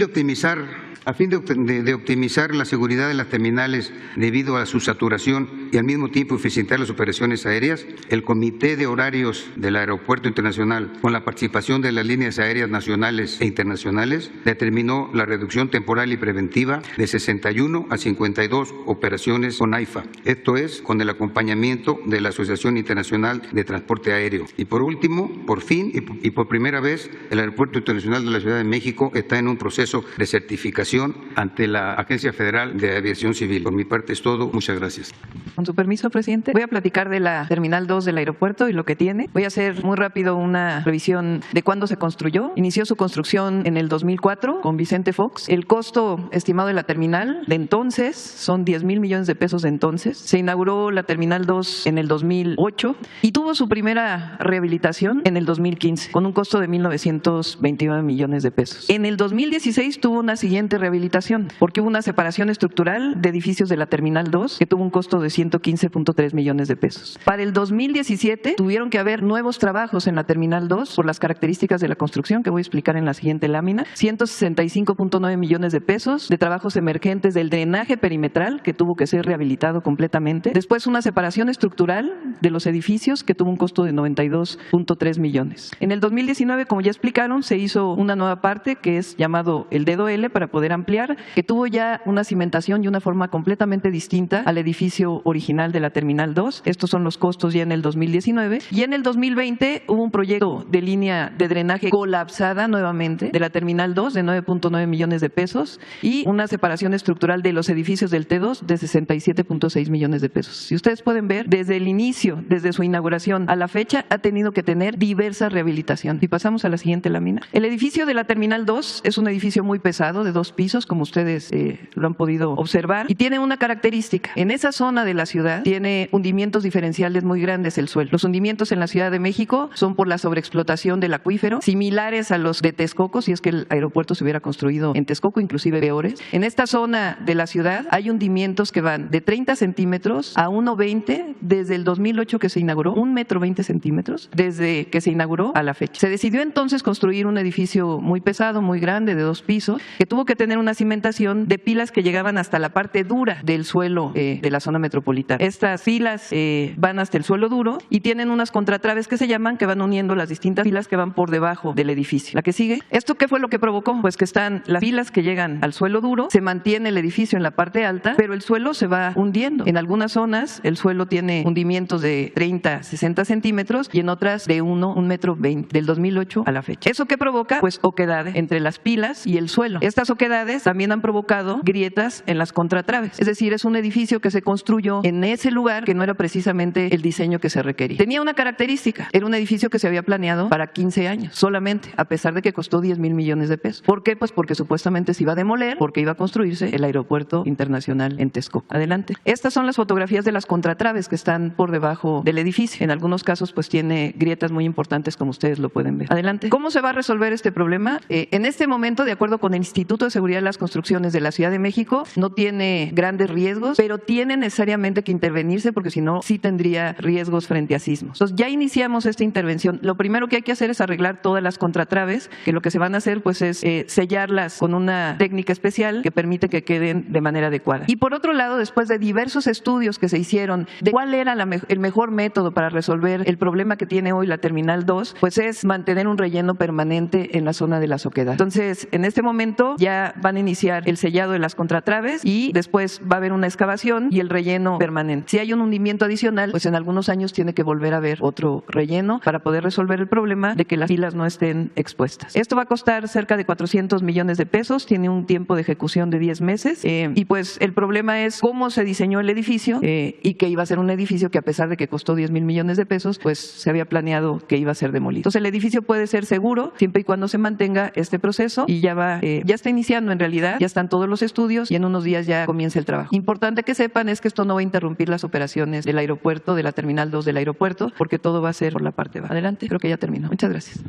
de optimizar la seguridad de las terminales debido a su saturación y al mismo tiempo eficientar las operaciones aéreas, el Comité de Horarios del Aeropuerto Internacional, con la participación de las líneas aéreas nacionales e internacionales, determinó la reducción temporal y preventiva de 61 a 52 operaciones con AIFA. Esto es, con el acompañamiento de la Asociación Internacional de Transporte Aéreo. Y por último, por fin y por primera vez, el Aeropuerto Internacional de la Ciudad de México está en un proceso de certificación ante la Agencia Federal de Aviación Civil. Por mi parte es todo. Muchas gracias. Con su permiso, presidente, voy a platicar de la Terminal 2 del aeropuerto y lo que tiene. Voy a hacer muy rápido una revisión de cuándo se construyó. Inició su construcción en el 2004 con Vicente Fox. El costo estimado de la terminal de entonces son 10,000 millones de pesos de entonces. Se inauguró la Terminal 2 en el 2008 y tuvo su primera rehabilitación en el 2015 con un costo de 1,929 millones de pesos. En el 2016 tuvo una siguiente rehabilitación porque hubo una separación estructural de edificios de la Terminal 2 que tuvo un costo de 115.3 millones de pesos. Para el 2017 tuvieron que haber nuevos trabajos en la Terminal 2 por las características de la construcción que voy a explicar en la siguiente lámina. 165.9 millones de pesos de trabajos emergentes del drenaje perimetral que tuvo que ser rehabilitado completamente. Después una separación estructural de los edificios que tuvo un costo de 92.3 millones. En el 2019, como ya explicaron, se hizo una nueva parte que es llamado el dedo L para poder ampliar, que tuvo ya una cimentación y una forma completamente distinta al edificio original de la Terminal 2. Estos son los costos ya en el 2019. Y en el 2020 hubo un proyecto de línea de drenaje colapsada nuevamente de la Terminal 2 de 9.9 millones de pesos y una separación estructural de los edificios del T2 de 67.6 millones de pesos. Si ustedes pueden ver, desde el inicio, desde su inauguración a la fecha, ha tenido que tener diversas rehabilitaciones. Y pasamos a la siguiente lámina. El edificio de la Terminal 2 es un edificio muy pesado de 2 pisos, como ustedes lo han podido observar, y tiene una característica. En esa zona de la ciudad tiene hundimientos diferenciales muy grandes el suelo. Los hundimientos en la Ciudad de México son por la sobreexplotación del acuífero, similares a los de Texcoco, si es que el aeropuerto se hubiera construido en Texcoco, inclusive peores. En esta zona de la ciudad hay hundimientos que van de 30 centímetros a 1,20 desde el 2008 que se inauguró, 1,20 metros desde que se inauguró a la fecha. Se decidió entonces construir un edificio muy pesado, muy grande, de 2 pisos, que tuvo que tener una cimentación de pilas que llegaban hasta la parte dura del suelo de la zona metropolitana. Estas pilas van hasta el suelo duro y tienen unas contratraves que se llaman, que van uniendo las distintas pilas que van por debajo del edificio. La que sigue. ¿Esto qué fue lo que provocó? Pues que están las pilas que llegan al suelo duro, se mantiene el edificio en la parte alta, pero el suelo se va hundiendo. En algunas zonas el suelo tiene hundimientos de 30, 60 centímetros y en otras de 1,20 metros del 2008 a la fecha. ¿Eso qué provoca? Pues oquedades entre las pilas y el suelo. Estas oquedades también han provocado grietas en las contratraves. Es decir, es un edificio que se construyó en ese lugar que no era precisamente el diseño diseño que se requería. Tenía una característica, era un edificio que se había planeado para 15 años solamente, a pesar de que costó 10,000 millones de pesos. ¿Por qué? Pues porque supuestamente se iba a demoler, porque iba a construirse el Aeropuerto Internacional en Texcoco. Adelante. Estas son las fotografías de las contratraves que están por debajo del edificio. En algunos casos pues tiene grietas muy importantes, como ustedes lo pueden ver. Adelante. ¿Cómo se va a resolver este problema? En este momento, de acuerdo con el Instituto de Seguridad de las Construcciones de la Ciudad de México, no tiene grandes riesgos, pero tiene necesariamente que intervenirse porque si no, sí tendría riesgos frente a sismos. Entonces ya iniciamos esta intervención. Lo primero que hay que hacer es arreglar todas las contratraves, que lo que se van a hacer pues es sellarlas con una técnica especial que permite que queden de manera adecuada. Y por otro lado, después de diversos estudios que se hicieron de cuál era el mejor método para resolver el problema que tiene hoy la Terminal 2, pues es mantener un relleno permanente en la zona de la Zoquedad. Entonces, en este momento ya van a iniciar el sellado de las contratraves y después va a haber una excavación y el relleno permanente. Si hay un hundimiento adicional, pues en algunos años tiene que volver a haber otro relleno para poder resolver el problema de que las pilas no estén expuestas. Esto va a costar cerca de 400 millones de pesos, tiene un tiempo de ejecución de 10 meses y pues el problema es cómo se diseñó el edificio y que iba a ser un edificio que a pesar de que costó 10,000 millones de pesos, pues se había planeado que iba a ser demolido. Entonces el edificio puede ser seguro siempre y cuando se mantenga este proceso y ya está iniciando en realidad, ya están todos los estudios y en unos días ya comienza el trabajo. Importante que sepan es que esto no va a interrumpir las operaciones del aeropuerto, de la Terminal 2 del aeropuerto, porque todo va a ser por la parte baja. Adelante, creo que ya terminó. Muchas gracias.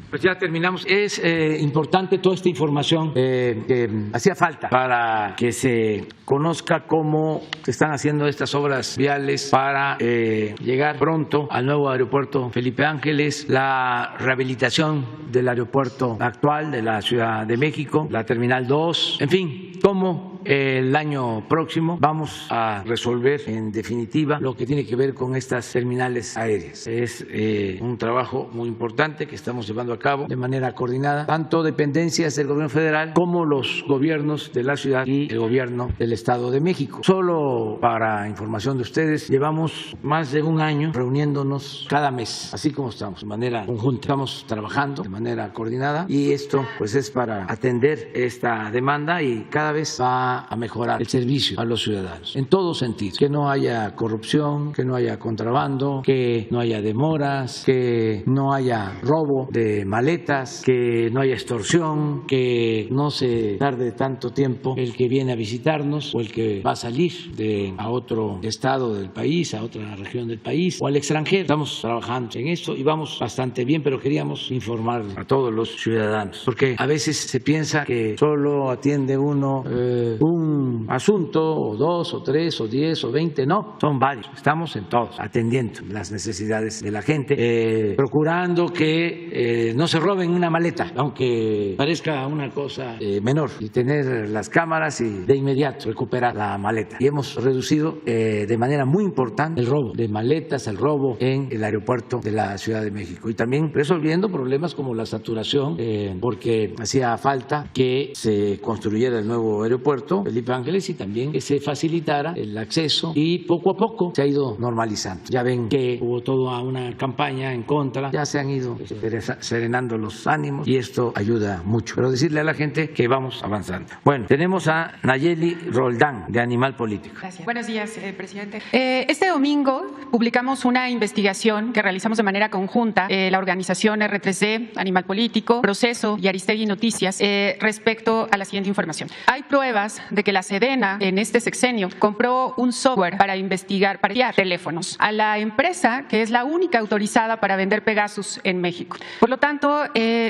Pues ya terminamos. Es importante toda esta información que hacía falta para que se conozca cómo se están haciendo estas obras viales para llegar pronto al nuevo aeropuerto Felipe Ángeles, la rehabilitación del aeropuerto actual de la Ciudad de México, la Terminal 2, en fin, cómo el año próximo vamos a resolver en definitiva lo que tiene que ver con estas terminales aéreas. Es un trabajo muy importante que estamos llevando a cabo de manera coordinada, tanto dependencias del gobierno federal como los gobiernos de la ciudad y el gobierno del Estado de México. Solo para información de ustedes, llevamos más de un año reuniéndonos cada mes, así como estamos, de manera conjunta. Estamos trabajando de manera coordinada y esto pues es para atender esta demanda y cada vez va a mejorar el servicio a los ciudadanos en todo sentido, que no haya corrupción, que no haya contrabando, que no haya demoras, que no haya robo de maletas, que no haya extorsión, que no se tarde tanto tiempo el que viene a visitarnos o el que va a salir a otro estado del país, a otra región del país o al extranjero. Estamos trabajando en esto y vamos bastante bien, pero queríamos informar a todos los ciudadanos, porque a veces se piensa que solo atiende uno un asunto, o dos, o tres, o 10, o 20, no, son varios. Estamos en todos, atendiendo las necesidades de la gente, procurando que no se roben una maleta, aunque parezca una cosa menor, y tener las cámaras y de inmediato recuperar la maleta. Y hemos reducido de manera muy importante el robo de maletas, el robo en el aeropuerto de la Ciudad de México. Y también resolviendo problemas como la saturación, porque hacía falta que se construyera el nuevo aeropuerto Felipe Ángeles y también que se facilitara el acceso y poco a poco se ha ido normalizando. Ya ven que hubo toda una campaña en contra, ya se han ido serenando los ánimos y esto ayuda mucho. Pero decirle a la gente que vamos avanzando. Bueno, tenemos a Nayeli Roldán de Animal Político. Gracias. Buenos días, presidente. Este domingo publicamos una investigación que realizamos de manera conjunta, la organización R3D, Animal Político, Proceso y Aristegui Noticias, respecto a la siguiente información. Hay pruebas de que la Sedena en este sexenio compró un software para investigar, para espiar teléfonos a la empresa que es la única autorizada para vender Pegasus en México. Por lo tanto,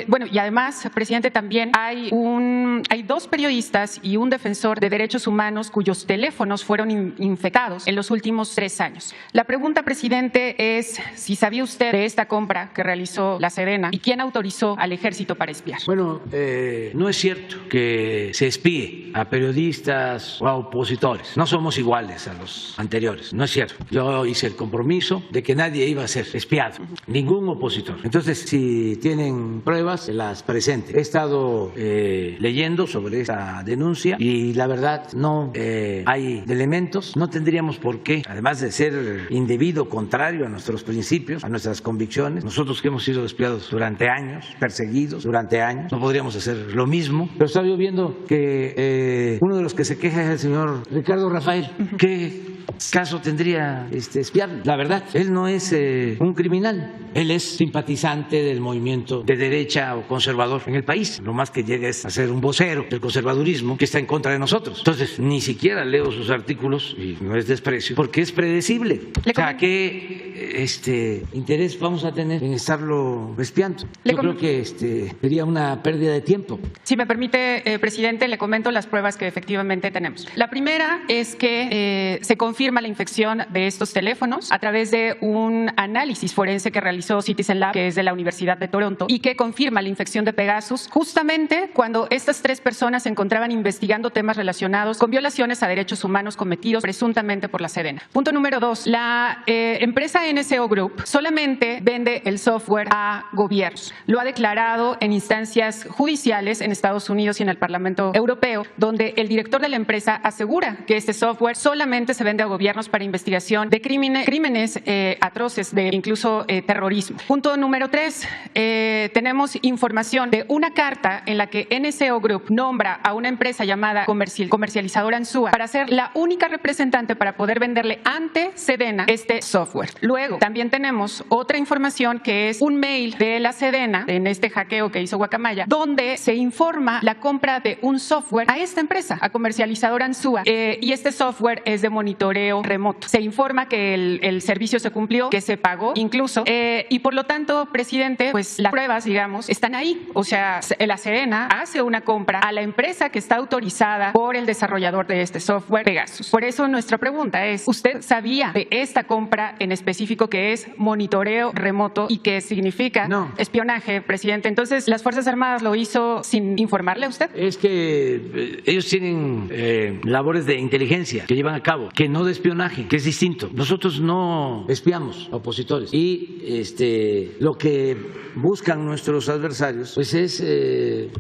bueno, y además, presidente, también hay 2 periodistas y un defensor de derechos humanos cuyos teléfonos fueron infectados en los últimos 3 años. La pregunta, presidente, es si sabía usted de esta compra que realizó la Sedena y quién autorizó al ejército para espiar. Bueno, no es cierto que se espíe a periodistas o a opositores. No somos iguales a los anteriores, no es cierto. Yo hice el compromiso de que nadie iba a ser espiado, ningún opositor. Entonces, si tienen pruebas, se las presenten. He estado leyendo sobre esta denuncia y la verdad no hay elementos, no tendríamos por qué, además de ser indebido, contrario a nuestros principios, a nuestras convicciones, nosotros que hemos sido espiados durante años, perseguidos durante años, no podríamos hacer lo mismo. Pero estaba yo viendo que uno uno de los que se queja es el señor Ricardo Rafael. ¿Qué caso tendría espiar? La verdad, él no es un criminal. Él es simpatizante del movimiento de derecha o conservador en el país. Lo más que llega es a ser un vocero del conservadurismo que está en contra de nosotros. Entonces, ni siquiera leo sus artículos, y no es desprecio, porque es predecible. O sea, ¿qué interés vamos a tener en estarlo espiando? Yo creo que sería una pérdida de tiempo. Si me permite, presidente, le comento las pruebas que efectivamente tenemos. La primera es que se confirma la infección de estos teléfonos a través de un análisis forense que realizó Citizen Lab, que es de la Universidad de Toronto, y que confirma la infección de Pegasus justamente cuando estas 3 personas se encontraban investigando temas relacionados con violaciones a derechos humanos cometidos presuntamente por la Sedena. Punto número 2. La empresa NSO Group solamente vende el software a gobiernos. Lo ha declarado en instancias judiciales en Estados Unidos y en el Parlamento Europeo, donde el director de la empresa asegura que este software solamente se vende a gobiernos para investigación de crímenes atroces, de incluso terrorismo. Punto número 3. Tenemos información de una carta en la que NSO Group nombra a una empresa llamada Comercializadora Ansúa para ser la única representante para poder venderle ante Sedena este software. Luego, también tenemos otra información que es un mail de la Sedena en este hackeo que hizo Guacamaya, donde se informa la compra de un software a esta empresa, a Comercializadora Ansúa, y este software es de monitoreo remoto. Se informa que el servicio se cumplió, que se pagó incluso, y por lo tanto, presidente, pues las pruebas, digamos, están ahí. O sea, la Sedena hace una compra a la empresa que está autorizada por el desarrollador de este software, Pegasus. Por eso nuestra pregunta es, ¿usted sabía de esta compra en específico que es monitoreo remoto y que significa espionaje, presidente? Entonces, ¿las Fuerzas Armadas lo hizo sin informarle a usted? Es que ellos tienen labores de inteligencia que llevan a cabo, que no de espionaje, que es distinto. Nosotros no espiamos a opositores y lo que buscan nuestros adversarios pues es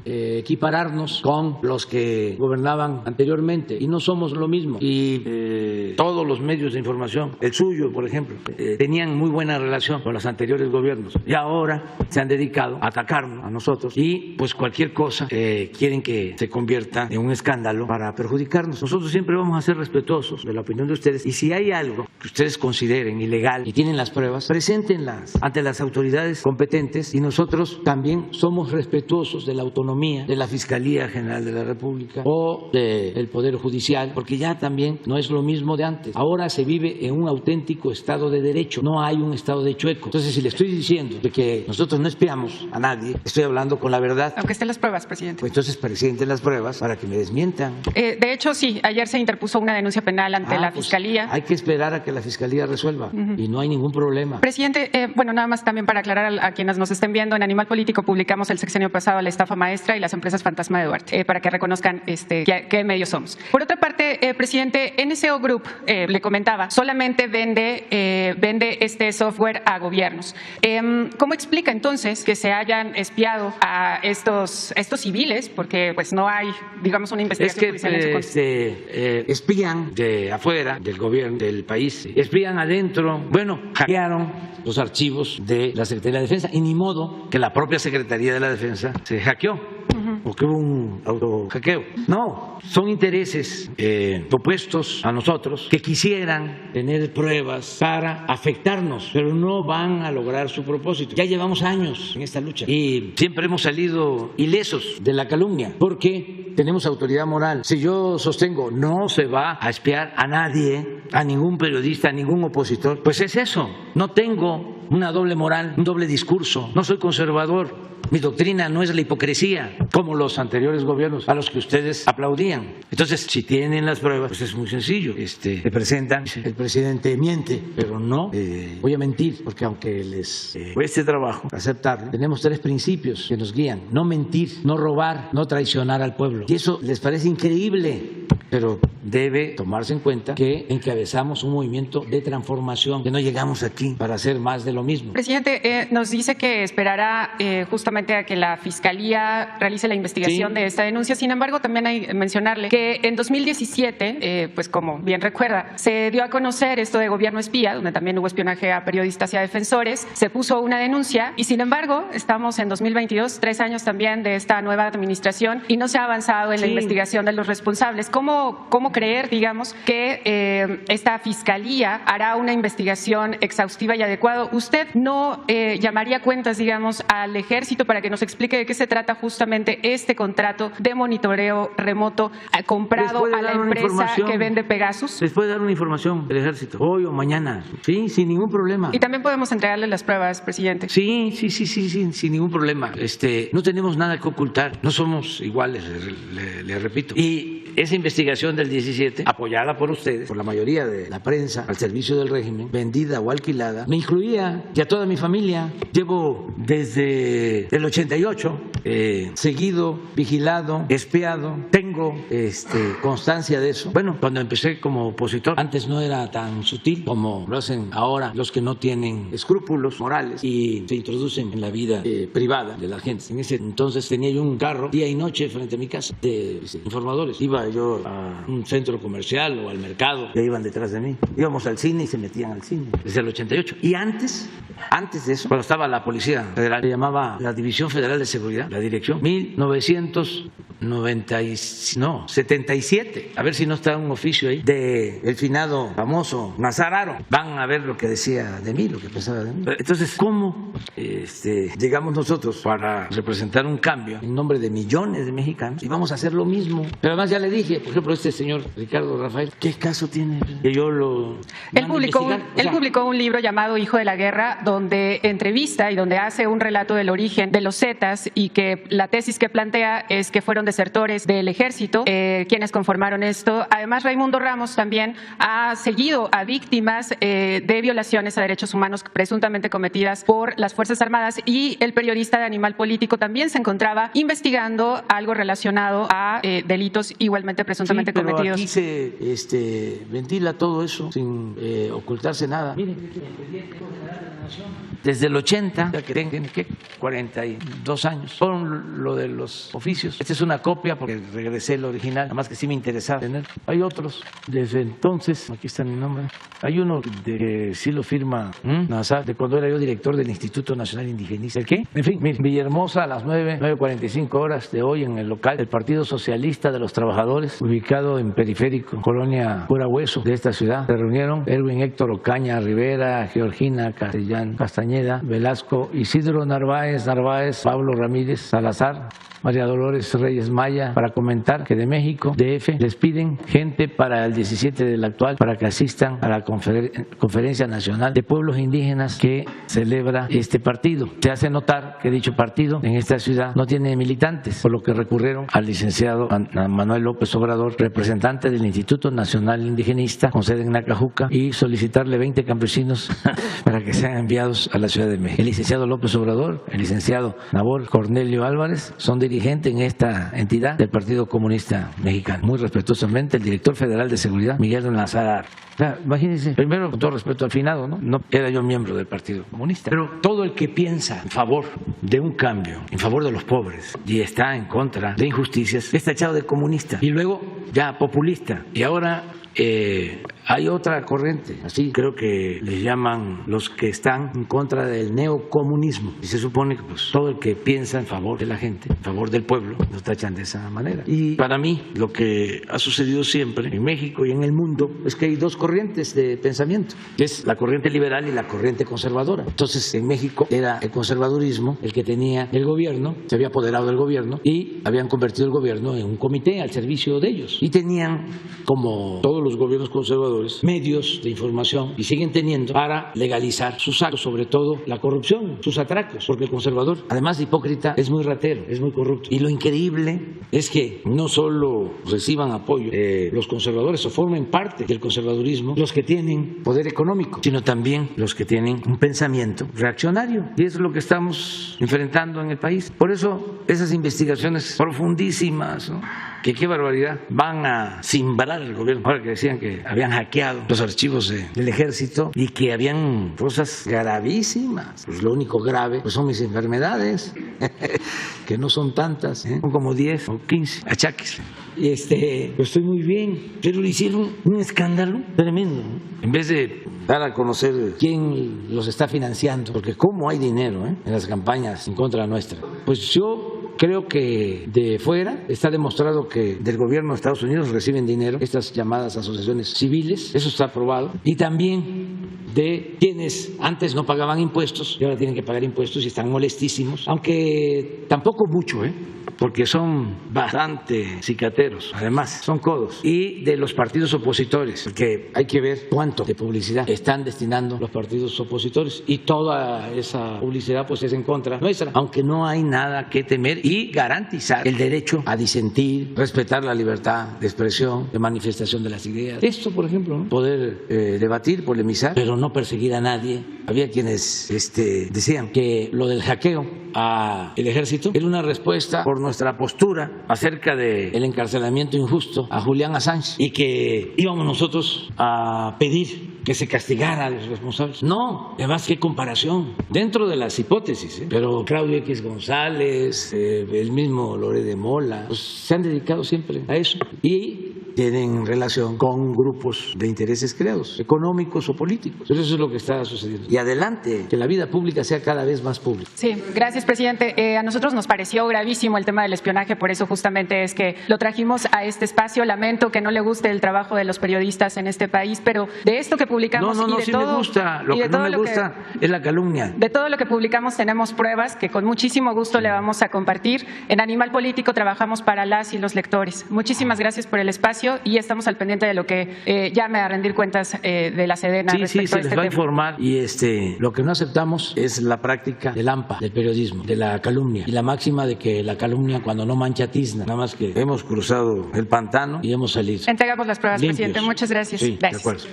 equipararnos con los que gobernaban anteriormente, y no somos lo mismo. Y todos los medios de información, el suyo por ejemplo, tenían muy buena relación con los anteriores gobiernos y ahora se han dedicado a atacarnos a nosotros, y pues cualquier cosa quieren que se convierta en un escándalo para perjudicarnos. Nosotros siempre vamos a ser respetuosos de la opinión de ustedes, y si hay algo que ustedes consideren ilegal y tienen las pruebas, preséntenlas ante las autoridades competentes, y nosotros también somos respetuosos de la autonomía de la Fiscalía General de la República o del Poder Judicial, porque ya también no es lo mismo de antes. Ahora se vive en un auténtico Estado de Derecho, no hay un Estado de chueco. Entonces, si le estoy diciendo de que nosotros no espiamos a nadie, estoy hablando con la verdad. Aunque estén las pruebas, presidente. Pues entonces presenten las pruebas para que me desmientan. De hecho, sí, ayer se interpuso una denuncia penal ante la Fiscalía. Hay que esperar a que la Fiscalía resuelva y no hay ningún problema. Presidente, bueno, nada más también para aclarar a quienes nos estén viendo, en Animal Político publicamos el sexenio pasado la estafa maestra y las empresas fantasma de Duarte, para que reconozcan qué medios somos. Por otra parte, presidente, NSO Group, le comentaba, solamente vende este software a gobiernos. ¿Cómo explica entonces que se hayan espiado a estos civiles? Porque pues no hay, digamos, una investigación judicial en su contra. Espían de afuera del gobierno del país, espían adentro. Bueno, hackearon los archivos de la Secretaría de la Defensa, y ni modo que la propia Secretaría de la Defensa se hackeó o que hubo un autohackeo. No, son intereses opuestos a nosotros que quisieran tener pruebas para afectarnos, pero no van a lograr su propósito. Ya llevamos años en esta lucha y siempre hemos salido ilesos de la calumnia porque tenemos autoridad moral. Si yo sostengo no se va a espiar a nadie, a ningún periodista, a ningún opositor, pues es eso. No tengo una doble moral, un doble discurso. No soy conservador. Mi doctrina no es la hipocresía, como los anteriores gobiernos a los que ustedes aplaudían. Entonces, si tienen las pruebas, pues es muy sencillo. Se presentan, el presidente miente, pero no voy a mentir, porque aunque les cueste trabajo aceptarlo, tenemos 3 principios que nos guían: no mentir, no robar, no traicionar al pueblo. Y eso les parece increíble, pero debe tomarse en cuenta que encabezamos un movimiento de transformación, que no llegamos aquí para hacer más de lo mismo. Presidente, nos dice que esperará justamente a que la Fiscalía realice la investigación de esta denuncia. Sin embargo, también hay que mencionarle que en 2017, pues como bien recuerda, se dio a conocer esto de gobierno espía, donde también hubo espionaje a periodistas y a defensores, se puso una denuncia y sin embargo estamos en 2022, 3 años también de esta nueva administración y no se ha avanzado en la investigación de los responsables. ¿Cómo creer, digamos, que esta Fiscalía hará una investigación exhaustiva y adecuada? ¿Usted no llamaría cuentas, digamos, al Ejército para que nos explique de qué se trata justamente este contrato de monitoreo remoto comprado a la empresa que vende Pegasus? Les puede dar una información el Ejército, hoy o mañana, sí, sin ningún problema. Y también podemos entregarle las pruebas, presidente. Sí, sin ningún problema. No tenemos nada que ocultar, no somos iguales, le repito. Y esa investigación del 17, apoyada por ustedes, por la mayoría de la prensa, al servicio del régimen, vendida o alquilada, me incluía y a toda mi familia. Llevo desde el 88 seguido, vigilado, espiado. Tengo constancia de eso. Bueno, cuando empecé como opositor, antes no era tan sutil como lo hacen ahora los que no tienen escrúpulos morales y se introducen en la vida privada de la gente. En ese entonces tenía yo un carro día y noche frente a mi casa de informadores. Iba yo a un centro comercial o al mercado, ya iban detrás de mí. Íbamos al cine y se metían al cine desde el 88. Y antes de eso, cuando estaba la Policía Federal, se llamaba la División Federal de Seguridad, la dirección, 1977. A ver si no está un oficio ahí de el finado famoso Nazar Haro. Van a ver lo que decía de mí, lo que pensaba de mí. Entonces, ¿cómo llegamos nosotros para representar un cambio en nombre de millones de mexicanos y vamos a hacer lo mismo? Pero además ya le dije, por ejemplo, este señor Ricardo Rafael, ¿qué caso tiene que yo lo... Él publicó un libro llamado Hijo de la Guerra, donde entrevista y donde hace un relato del origen de los Zetas y que la tesis que plantea es que fueron desertores del ejército quienes conformaron esto. Además, Raimundo Ramos también ha seguido a víctimas de violaciones a derechos humanos presuntamente cometidas por las Fuerzas Armadas y el periodista de Animal Político también se encontraba investigando algo relacionado a delitos igualmente presuntamente cometidos. Aquí se ventila todo eso sin ocultarse nada. Miren, el presidente general de la Nación, desde el 80, ya que tiene 42 años, fueron lo de los oficios. Esta es una copia porque regresé el original, nada más que sí me interesaba tener. Hay otros desde entonces, aquí está mi nombre. Hay uno que sí lo firma Nazar, de cuando era yo director del Instituto Nacional Indigenista. ¿El qué? En fin, miren, Villahermosa a las 9:45 horas de hoy en el local del Partido Socialista de los Trabajadores, ubicado en Periférico, Colonia Pura Hueso de esta ciudad. Se reunieron Erwin Héctor Ocaña Rivera, Georgina Castañeda, Velasco, Isidro Narváez, Pablo Ramírez Salazar, María Dolores Reyes Maya, para comentar que de México, DF, les piden gente para el 17 del actual para que asistan a la Conferencia Nacional de Pueblos Indígenas que celebra este partido. Se hace notar que dicho partido en esta ciudad no tiene militantes, por lo que recurrieron al licenciado Manuel López Obrador, representante del Instituto Nacional Indigenista con sede en Nacajuca, y solicitarle 20 campesinos para que sean enviados a la Ciudad de México. El licenciado López Obrador, el licenciado Nabor Cornelio Álvarez son dirigentes en esta entidad del Partido Comunista Mexicano. Muy respetuosamente, el director federal de seguridad, Miguel Nazar. Imagínense, primero, con todo respeto al finado, no era yo miembro del Partido Comunista, pero todo el que piensa en favor de un cambio, en favor de los pobres, y está en contra de injusticias, está echado de comunista y luego ya populista. Y ahora hay otra corriente, así creo que les llaman los que están en contra del neocomunismo, y se supone que pues todo el que piensa en favor de la gente, en favor del pueblo, lo tachan de esa manera. Y para mí lo que ha sucedido siempre en México y en el mundo es que hay dos corrientes de pensamiento, que es la corriente liberal y la corriente conservadora. Entonces en México era el conservadurismo el que tenía el gobierno, se había apoderado del gobierno y habían convertido el gobierno en un comité al servicio de ellos, y tenían, como todos los gobiernos conservadores, medios de información, y siguen teniendo, para legalizar sus actos, sobre todo la corrupción, sus atracos, porque el conservador, además de hipócrita, es muy ratero, es muy corrupto. Y lo increíble es que no solo reciban apoyo los conservadores o formen parte del conservadurismo los que tienen poder económico, sino también los que tienen un pensamiento reaccionario, y eso es lo que estamos enfrentando en el país. Por eso esas investigaciones profundísimas, ¿no?, que qué barbaridad, van a cimbrar el gobierno. Ahora que decían que habían hackeado los archivos del ejército y que habían cosas gravísimas. Pues lo único grave pues son mis enfermedades, que no son tantas, son como 10 o 15 achaques. Pues estoy muy bien, pero le hicieron un escándalo tremendo, ¿no? En vez de dar a conocer quién los está financiando, porque cómo hay dinero en las campañas en contra nuestra. Pues yo creo que de fuera está demostrado que del gobierno de Estados Unidos reciben dinero estas llamadas asociaciones civiles, eso está aprobado, y también de quienes antes no pagaban impuestos y ahora tienen que pagar impuestos y están molestísimos, aunque tampoco mucho, porque son bastante cicateros, además son codos, y de los partidos opositores, porque hay que ver cuánto de publicidad están destinando los partidos opositores y toda esa publicidad pues es en contra nuestra, aunque no hay nada que temer, y garantizar el derecho a disentir, respetar la libertad de expresión, de manifestación de las ideas. Esto, por ejemplo, ¿no? Poder debatir, polemizar, pero no perseguir a nadie. Había quienes decían que lo del hackeo al ejército era una respuesta por nuestra postura acerca del encarcelamiento injusto a Julián Assange y que íbamos nosotros a pedir que se castigara a los responsables. No, además qué comparación dentro de las hipótesis, pero Claudio X González, el mismo Loré de Mola, pues se han dedicado siempre a eso y tienen relación con grupos de intereses creados, económicos o políticos. Pero eso es lo que está sucediendo. Y adelante, que la vida pública sea cada vez más pública. Sí, gracias, presidente. A nosotros nos pareció gravísimo el tema del espionaje, por eso justamente es que lo trajimos a este espacio. Lamento que no le guste el trabajo de los periodistas en este país, pero de esto que publicamos no, sí me gusta. Lo que no me gusta es la calumnia. De todo lo que publicamos tenemos pruebas que con muchísimo gusto le vamos a compartir. En Animal Político trabajamos para las y los lectores. Muchísimas gracias por el espacio y estamos al pendiente de lo que llame a rendir cuentas de la Sedena. Sí, se les va a informar y lo que no aceptamos es la práctica del AMPA, del periodismo, de la calumnia y la máxima de que la calumnia cuando no mancha tizna, nada más que hemos cruzado el pantano y hemos salido. Entregamos las pruebas, limpios. Presidente. Muchas gracias. Sí, gracias. De acuerdo.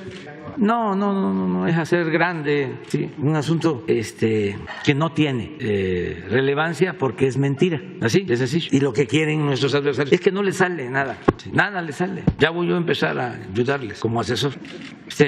No es hacer grande, sí, un asunto que no tiene relevancia porque es mentira, así, es así. Y lo que quieren nuestros adversarios es que no les sale nada, nada les sale. Ya voy yo a empezar a ayudarles como asesor,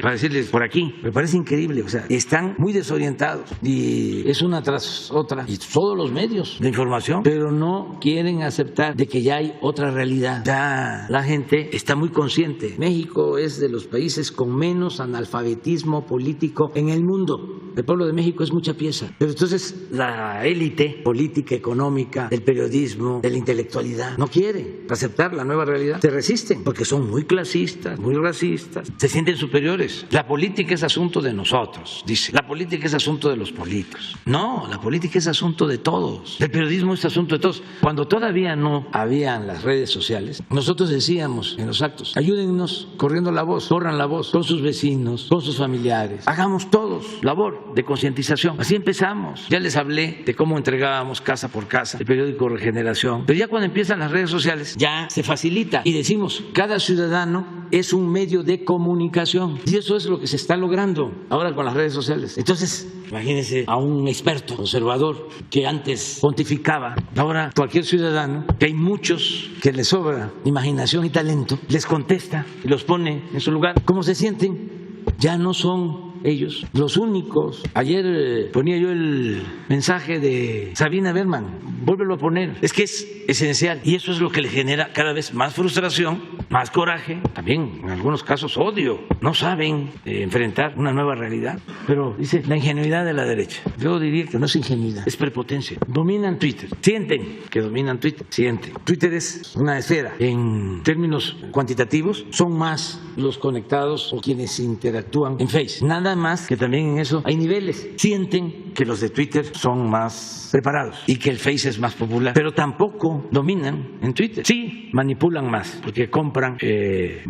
para decirles por aquí, me parece increíble, o sea, están muy desorientados y es una tras otra y todos los medios de información, pero no quieren aceptar de que ya hay otra realidad. Ya la gente está muy consciente. México es de los países con menos analfabetismo político en el mundo. El pueblo de México es mucha pieza. Pero entonces la élite política, económica, del periodismo, de la intelectualidad, no quiere aceptar la nueva realidad. Se resisten porque son muy clasistas, muy racistas, se sienten superiores. La política es asunto de nosotros, dice. La política es asunto de los políticos. No, la política es asunto de todos. El periodismo es asunto de todos. Cuando todavía no habían las redes sociales, nosotros decíamos en los actos, ayúdennos corriendo la voz, corran la voz con sus vecinos, con sus familiares. Hagamos todos labor de concientización. Así empezamos. Ya les hablé de cómo entregábamos casa por casa el periódico Regeneración. Pero ya cuando empiezan las redes sociales, ya se facilita. Y decimos, cada ciudadano es un medio de comunicación. Y eso es lo que se está logrando ahora con las redes sociales. Entonces, imagínense a un experto conservador que antes pontificaba. Ahora cualquier ciudadano, que hay muchos que les sobra imaginación y talento, les contesta y los pone en su lugar. ¿Cómo se sienten? Ya no son ellos los únicos. Ayer ponía yo el mensaje de Sabina Berman, vuélvelo a poner, es que es esencial y eso es lo que le genera cada vez más frustración, más coraje, también en algunos casos odio. No saben enfrentar una nueva realidad, pero dice la ingenuidad de la derecha. Yo diría que no es ingenuidad, es prepotencia. Dominan Twitter, sienten que dominan Twitter, sienten. Twitter es una esfera. En términos cuantitativos son más los conectados o quienes interactúan en Face. Nada más que también en eso hay niveles. Sienten que los de Twitter son más preparados y que el Face es más popular, pero tampoco dominan en Twitter. Sí, manipulan más porque compran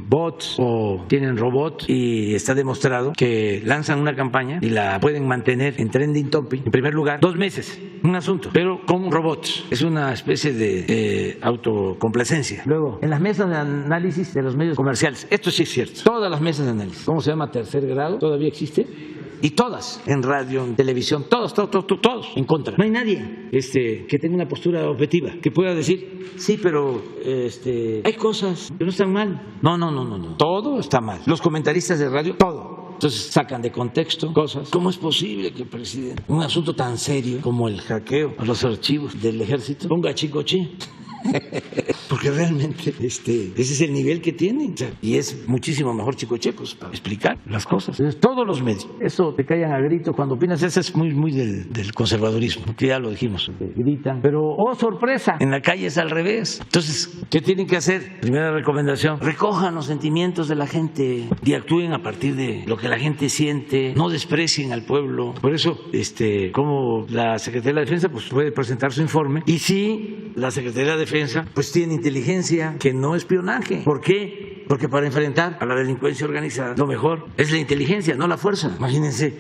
bots o tienen robots y está demostrado que lanzan una campaña y la pueden mantener en trending topic en primer lugar 2 meses, un asunto, pero con robots. Es una especie de autocomplacencia. Luego, en las mesas de análisis de los medios comerciales, esto sí es cierto, todas las mesas de análisis, ¿cómo se llama? Tercer grado, ¿todavía existe? y todas en radio, en televisión, todos en contra. No hay nadie que tenga una postura objetiva, que pueda decir, sí, pero hay cosas que no están mal. No, todo está mal. Los comentaristas de radio, todo. Entonces sacan de contexto cosas. ¿Cómo es posible que el presidente, un asunto tan serio como el hackeo a los archivos del ejército, ponga chicoche? Porque realmente ese es el nivel que tiene, o sea, y es muchísimo mejor Chicoche pues, para explicar las cosas. Entonces, todos los medios, eso te callan a gritos cuando opinas, eso es muy del conservadurismo, que ya lo dijimos, gritan, pero oh sorpresa, en la calle es al revés. Entonces, ¿qué tienen que hacer? Primera recomendación, recojan los sentimientos de la gente y actúen a partir de lo que la gente siente, no desprecien al pueblo. Por eso, como la Secretaría de la Defensa pues puede presentar su informe, y sí, la Secretaría de Defensa pues tiene inteligencia, que no espionaje. ¿Por qué? Porque para enfrentar a la delincuencia organizada lo mejor es la inteligencia, no la fuerza. Imagínense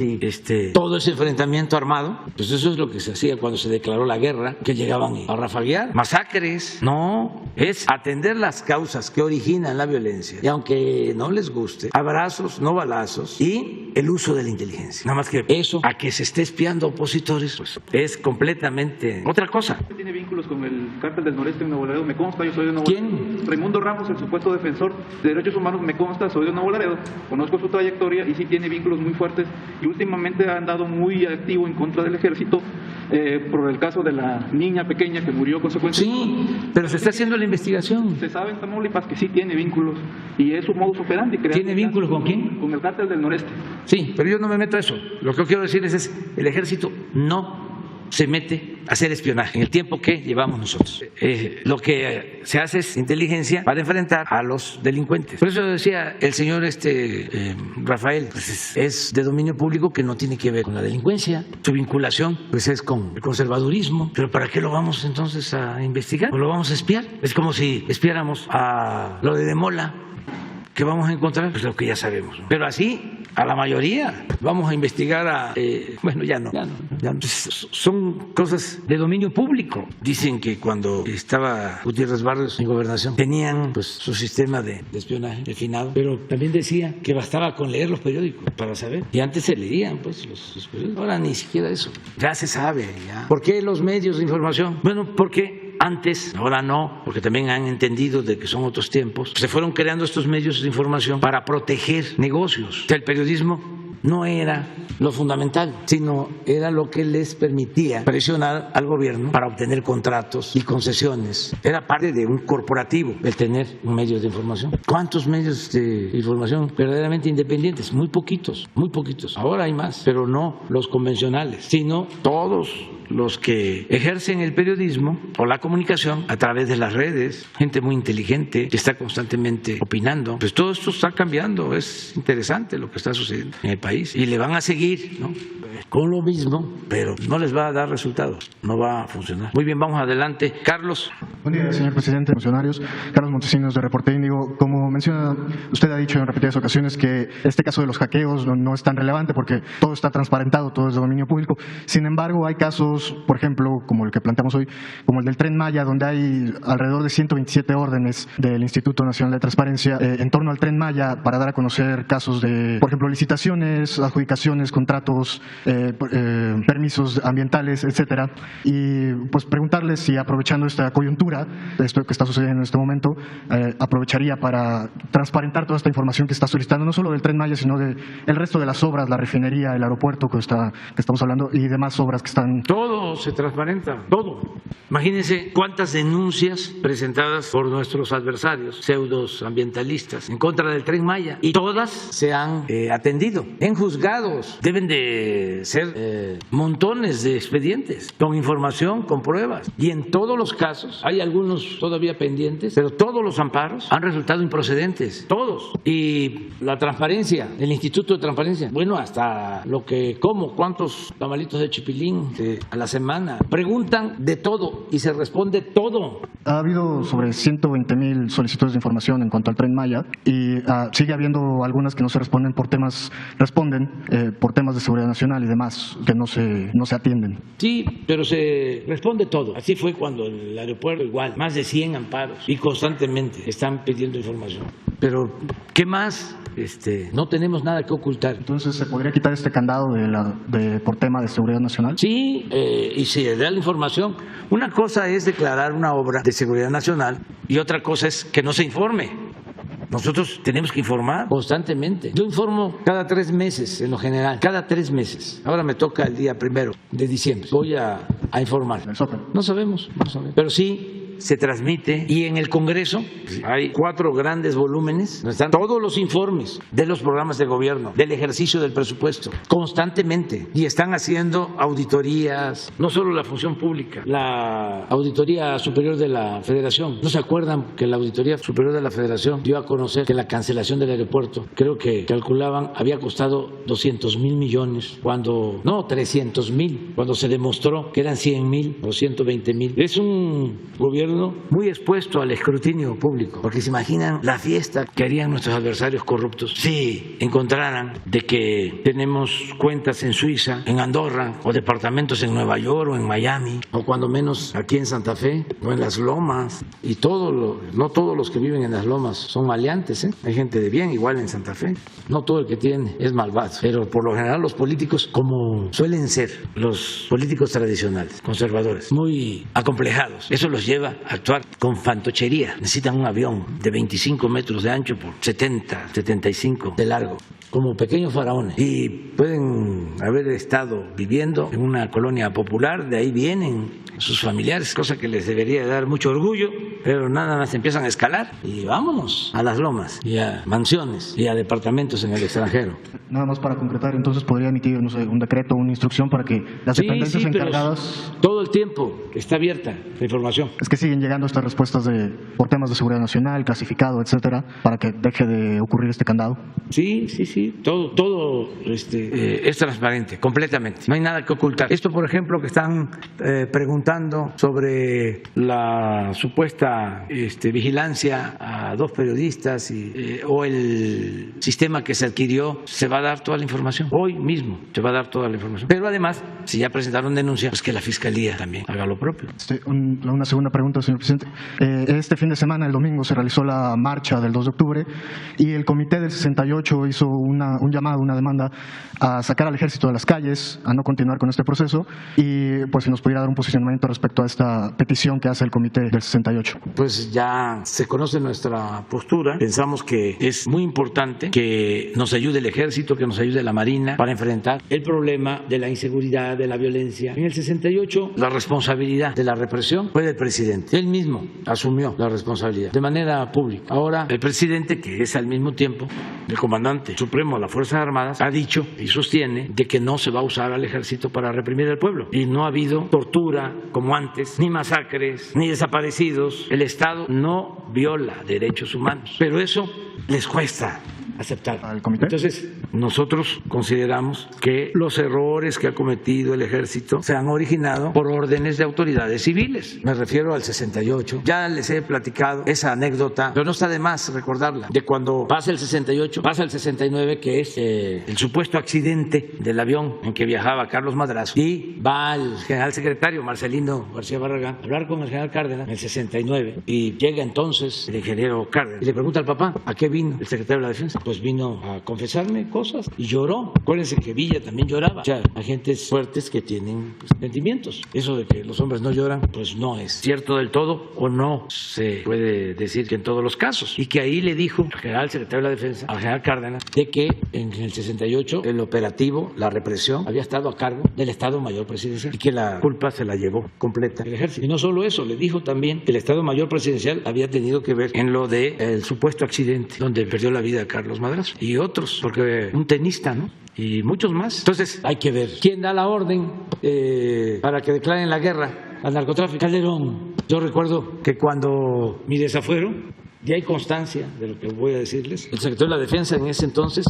todo ese enfrentamiento armado, pues eso es lo que se hacía cuando se declaró la guerra, que llegaban a rafaguear, masacres. No, es atender las causas que originan la violencia, y aunque no les guste, abrazos, no balazos, y el uso de la inteligencia. Nada más que eso, a que se esté espiando a opositores, pues es completamente otra cosa. ¿Tiene vínculos con el cártel del noreste en Nuevo Laredo? Me consta, yo soy de Nuevo Laredo. ¿Quién? Raimundo Ramos, el supuesto defensor de derechos humanos, me consta, soy de Nuevo Laredo, conozco su trayectoria y sí tiene vínculos muy fuertes, y últimamente ha andado muy activo en contra del ejército por el caso de la niña pequeña que murió consecuentemente. Sí, pero se está haciendo la investigación. Se sabe en Tamaulipas que sí tiene vínculos y es su modus operandi. ¿Tiene vínculos con quién? Con el cártel del noreste. Sí, pero yo no me meto a eso. Lo que quiero decirles es, el ejército no se mete a hacer espionaje en el tiempo que llevamos nosotros. Lo que se hace es inteligencia para enfrentar a los delincuentes. Por eso decía el señor Rafael, pues es de dominio público, que no tiene que ver con la delincuencia. Su vinculación pues es con el conservadurismo. Pero ¿para qué lo vamos entonces a investigar? ¿O lo vamos a espiar? Es como si espiáramos a lo de Mola. ¿Qué vamos a encontrar? Pues lo que ya sabemos, ¿no? Pero así, a la mayoría, vamos a investigar a... bueno, ya no. Son cosas de dominio público. Dicen que cuando estaba Gutiérrez Barrios en gobernación, tenían pues su sistema de espionaje refinado, pero también decía que bastaba con leer los periódicos para saber. Y antes se leían pues los periódicos. Ahora ni siquiera eso. Ya se sabe, ya. ¿Por qué los medios de información? Bueno, porque antes, ahora no, porque también han entendido de que son otros tiempos, se fueron creando estos medios de información para proteger negocios. O sea, el periodismo no era lo fundamental, sino era lo que les permitía presionar al gobierno para obtener contratos y concesiones. Era parte de un corporativo el tener un medio de información. ¿Cuántos medios de información verdaderamente independientes? Muy poquitos. Ahora hay más, pero no los convencionales, sino todos los que ejercen el periodismo o la comunicación a través de las redes, gente muy inteligente que está constantemente opinando. Pues todo esto está cambiando, es interesante lo que está sucediendo en el país, y le van a seguir, ¿no?, con lo mismo, pero no les va a dar resultados, no va a funcionar. Muy bien, vamos adelante. Carlos. Buen día, señor presidente, funcionarios. Carlos Montesinos, de Reporte Índigo. Como menciona, usted ha dicho en repetidas ocasiones que este caso de los hackeos no es tan relevante porque todo está transparentado, todo es de dominio público. Sin embargo, hay casos, por ejemplo, como el que planteamos hoy, como el del Tren Maya, donde hay alrededor de 127 órdenes del Instituto Nacional de Transparencia en torno al Tren Maya para dar a conocer casos de, por ejemplo, licitaciones, adjudicaciones, contratos, permisos ambientales, etcétera. Y pues preguntarles si, aprovechando esta coyuntura, esto que está sucediendo en este momento, aprovecharía para transparentar toda esta información que está solicitando, no solo del Tren Maya, sino del resto de las obras, la refinería, el aeropuerto que estamos hablando, y demás obras que están... Todo se transparenta, todo. Imagínense cuántas denuncias presentadas por nuestros adversarios, pseudos ambientalistas, en contra del Tren Maya, y todas se han atendido en juzgados. Deben de ser montones de expedientes con información, con pruebas, y en todos los casos, hay algunos todavía pendientes, pero todos los amparos han resultado improcedentes, todos. Y la transparencia, el Instituto de Transparencia, bueno, hasta lo que como, cuántos tamalitos de chipilín a la semana, preguntan de todo y se responde todo. Ha habido sobre 120,000 solicitudes de información en cuanto al Tren Maya, y sigue habiendo algunas que no se responden por temas de seguridad nacional y demás, que no se atienden. Sí, pero se responde todo. Así fue cuando el aeropuerto, igual, más de 100 amparos, y constantemente están pidiendo información. Pero, ¿qué más no tenemos nada que ocultar. Entonces, ¿se podría quitar este candado por tema de seguridad nacional? Sí, y se da la información. Una cosa es declarar una obra de seguridad nacional y otra cosa es que no se informe. Nosotros tenemos que informar constantemente. Yo informo cada 3 meses, en lo general, cada 3 meses. Ahora me toca el día 1 de diciembre. Voy a informar. No sabemos, pero sí se transmite, y en el Congreso hay 4 grandes volúmenes donde están todos los informes de los programas de gobierno, del ejercicio del presupuesto, constantemente, y están haciendo auditorías, no solo la función pública, la Auditoría Superior de la Federación. ¿No se acuerdan que la Auditoría Superior de la Federación dio a conocer que la cancelación del aeropuerto, creo que calculaban, había costado 200,000 millones, cuando no, 300,000, cuando se demostró que eran 100,000 o 120,000? Es un gobierno muy expuesto al escrutinio público, porque se imaginan la fiesta que harían nuestros adversarios corruptos si encontraran de que tenemos cuentas en Suiza, en Andorra, o departamentos en Nueva York o en Miami, o cuando menos aquí en Santa Fe o en Las Lomas. Y no todos los que viven en Las Lomas son maleantes, hay gente de bien igual en Santa Fe. No todo el que tiene es malvado, pero por lo general los políticos, como suelen ser los políticos tradicionales, conservadores, muy acomplejados, eso los lleva a actuar con fantochería. Necesitan un avión de 25 metros de ancho por 70, 75 de largo, como pequeños faraones, y pueden haber estado viviendo en una colonia popular, de ahí vienen sus familiares, cosa que les debería dar mucho orgullo, pero nada más empiezan a escalar y vámonos a Las Lomas y a mansiones y a departamentos en el extranjero. Nada más para concretar, entonces podría emitir, no sé, un decreto, una instrucción para que las dependencias encargadas... Todo el tiempo está abierta la información. Es que siguen llegando estas respuestas por temas de seguridad nacional, clasificado, etcétera, para que deje de ocurrir este candado. Sí, todo es transparente, completamente. No hay nada que ocultar. Esto, por ejemplo, que están preguntando sobre la supuesta vigilancia a 2 periodistas o el sistema que se adquirió, se va a dar toda la información. Hoy mismo se va a dar toda la información. Pero además, si ya presentaron denuncia, pues que la Fiscalía también haga lo propio. Una segunda pregunta, señor presidente. Este fin de semana, el domingo, se realizó la marcha del 2 de octubre y el Comité del 68 hizo un llamado, una demanda a sacar al ejército de las calles, a no continuar con este proceso, y pues si nos pudiera dar un posicionamiento respecto a esta petición que hace el Comité del 68. Pues ya se conoce nuestra postura. Pensamos que es muy importante que nos ayude el ejército, que nos ayude la Marina para enfrentar el problema de la inseguridad, de la violencia. En el 68 la responsabilidad de la represión fue del presidente. Él mismo asumió la responsabilidad de manera pública. Ahora el presidente, que es al mismo tiempo el comandante supremo de las Fuerzas Armadas, ha dicho y sostiene de que no se va a usar al ejército para reprimir al pueblo. Y no ha habido tortura como antes, ni masacres, ni desaparecidos. El Estado no viola derechos humanos, pero eso les cuesta aceptar. ¿Al comité? Entonces, nosotros consideramos que los errores que ha cometido el ejército se han originado por órdenes de autoridades civiles. Me refiero al 68. Ya les he platicado esa anécdota, pero no está de más recordarla, de cuando pasa el 68, pasa el 69, que es el supuesto accidente del avión en que viajaba Carlos Madrazo, y va el general secretario Marcelino García Barragán a hablar con el general Cárdenas en el 69, y llega entonces el ingeniero Cárdenas y le pregunta al papá, ¿a qué vino el secretario de la Defensa? Pues vino a confesarme cosas y lloró. Acuérdense que Villa también lloraba. O sea, hay gentes fuertes que tienen sentimientos. Eso de que los hombres no lloran, pues no es cierto del todo, o no se puede decir que en todos los casos. Y que ahí le dijo al general secretario de la Defensa, al general Cárdenas, de que en el 68 el operativo, la represión, había estado a cargo del Estado Mayor Presidencial y que la culpa se la llevó completa el ejército. Y no solo eso, le dijo también que el Estado Mayor Presidencial había tenido que ver en lo del supuesto accidente donde perdió la vida Carlos Madrazo y otros, porque un tenista, ¿no? Y muchos más. Entonces hay que ver quién da la orden para que declaren la guerra al narcotráfico. Calderón. Yo recuerdo que cuando mi desafuero, y hay constancia de lo que voy a decirles, el secretario de la Defensa en ese entonces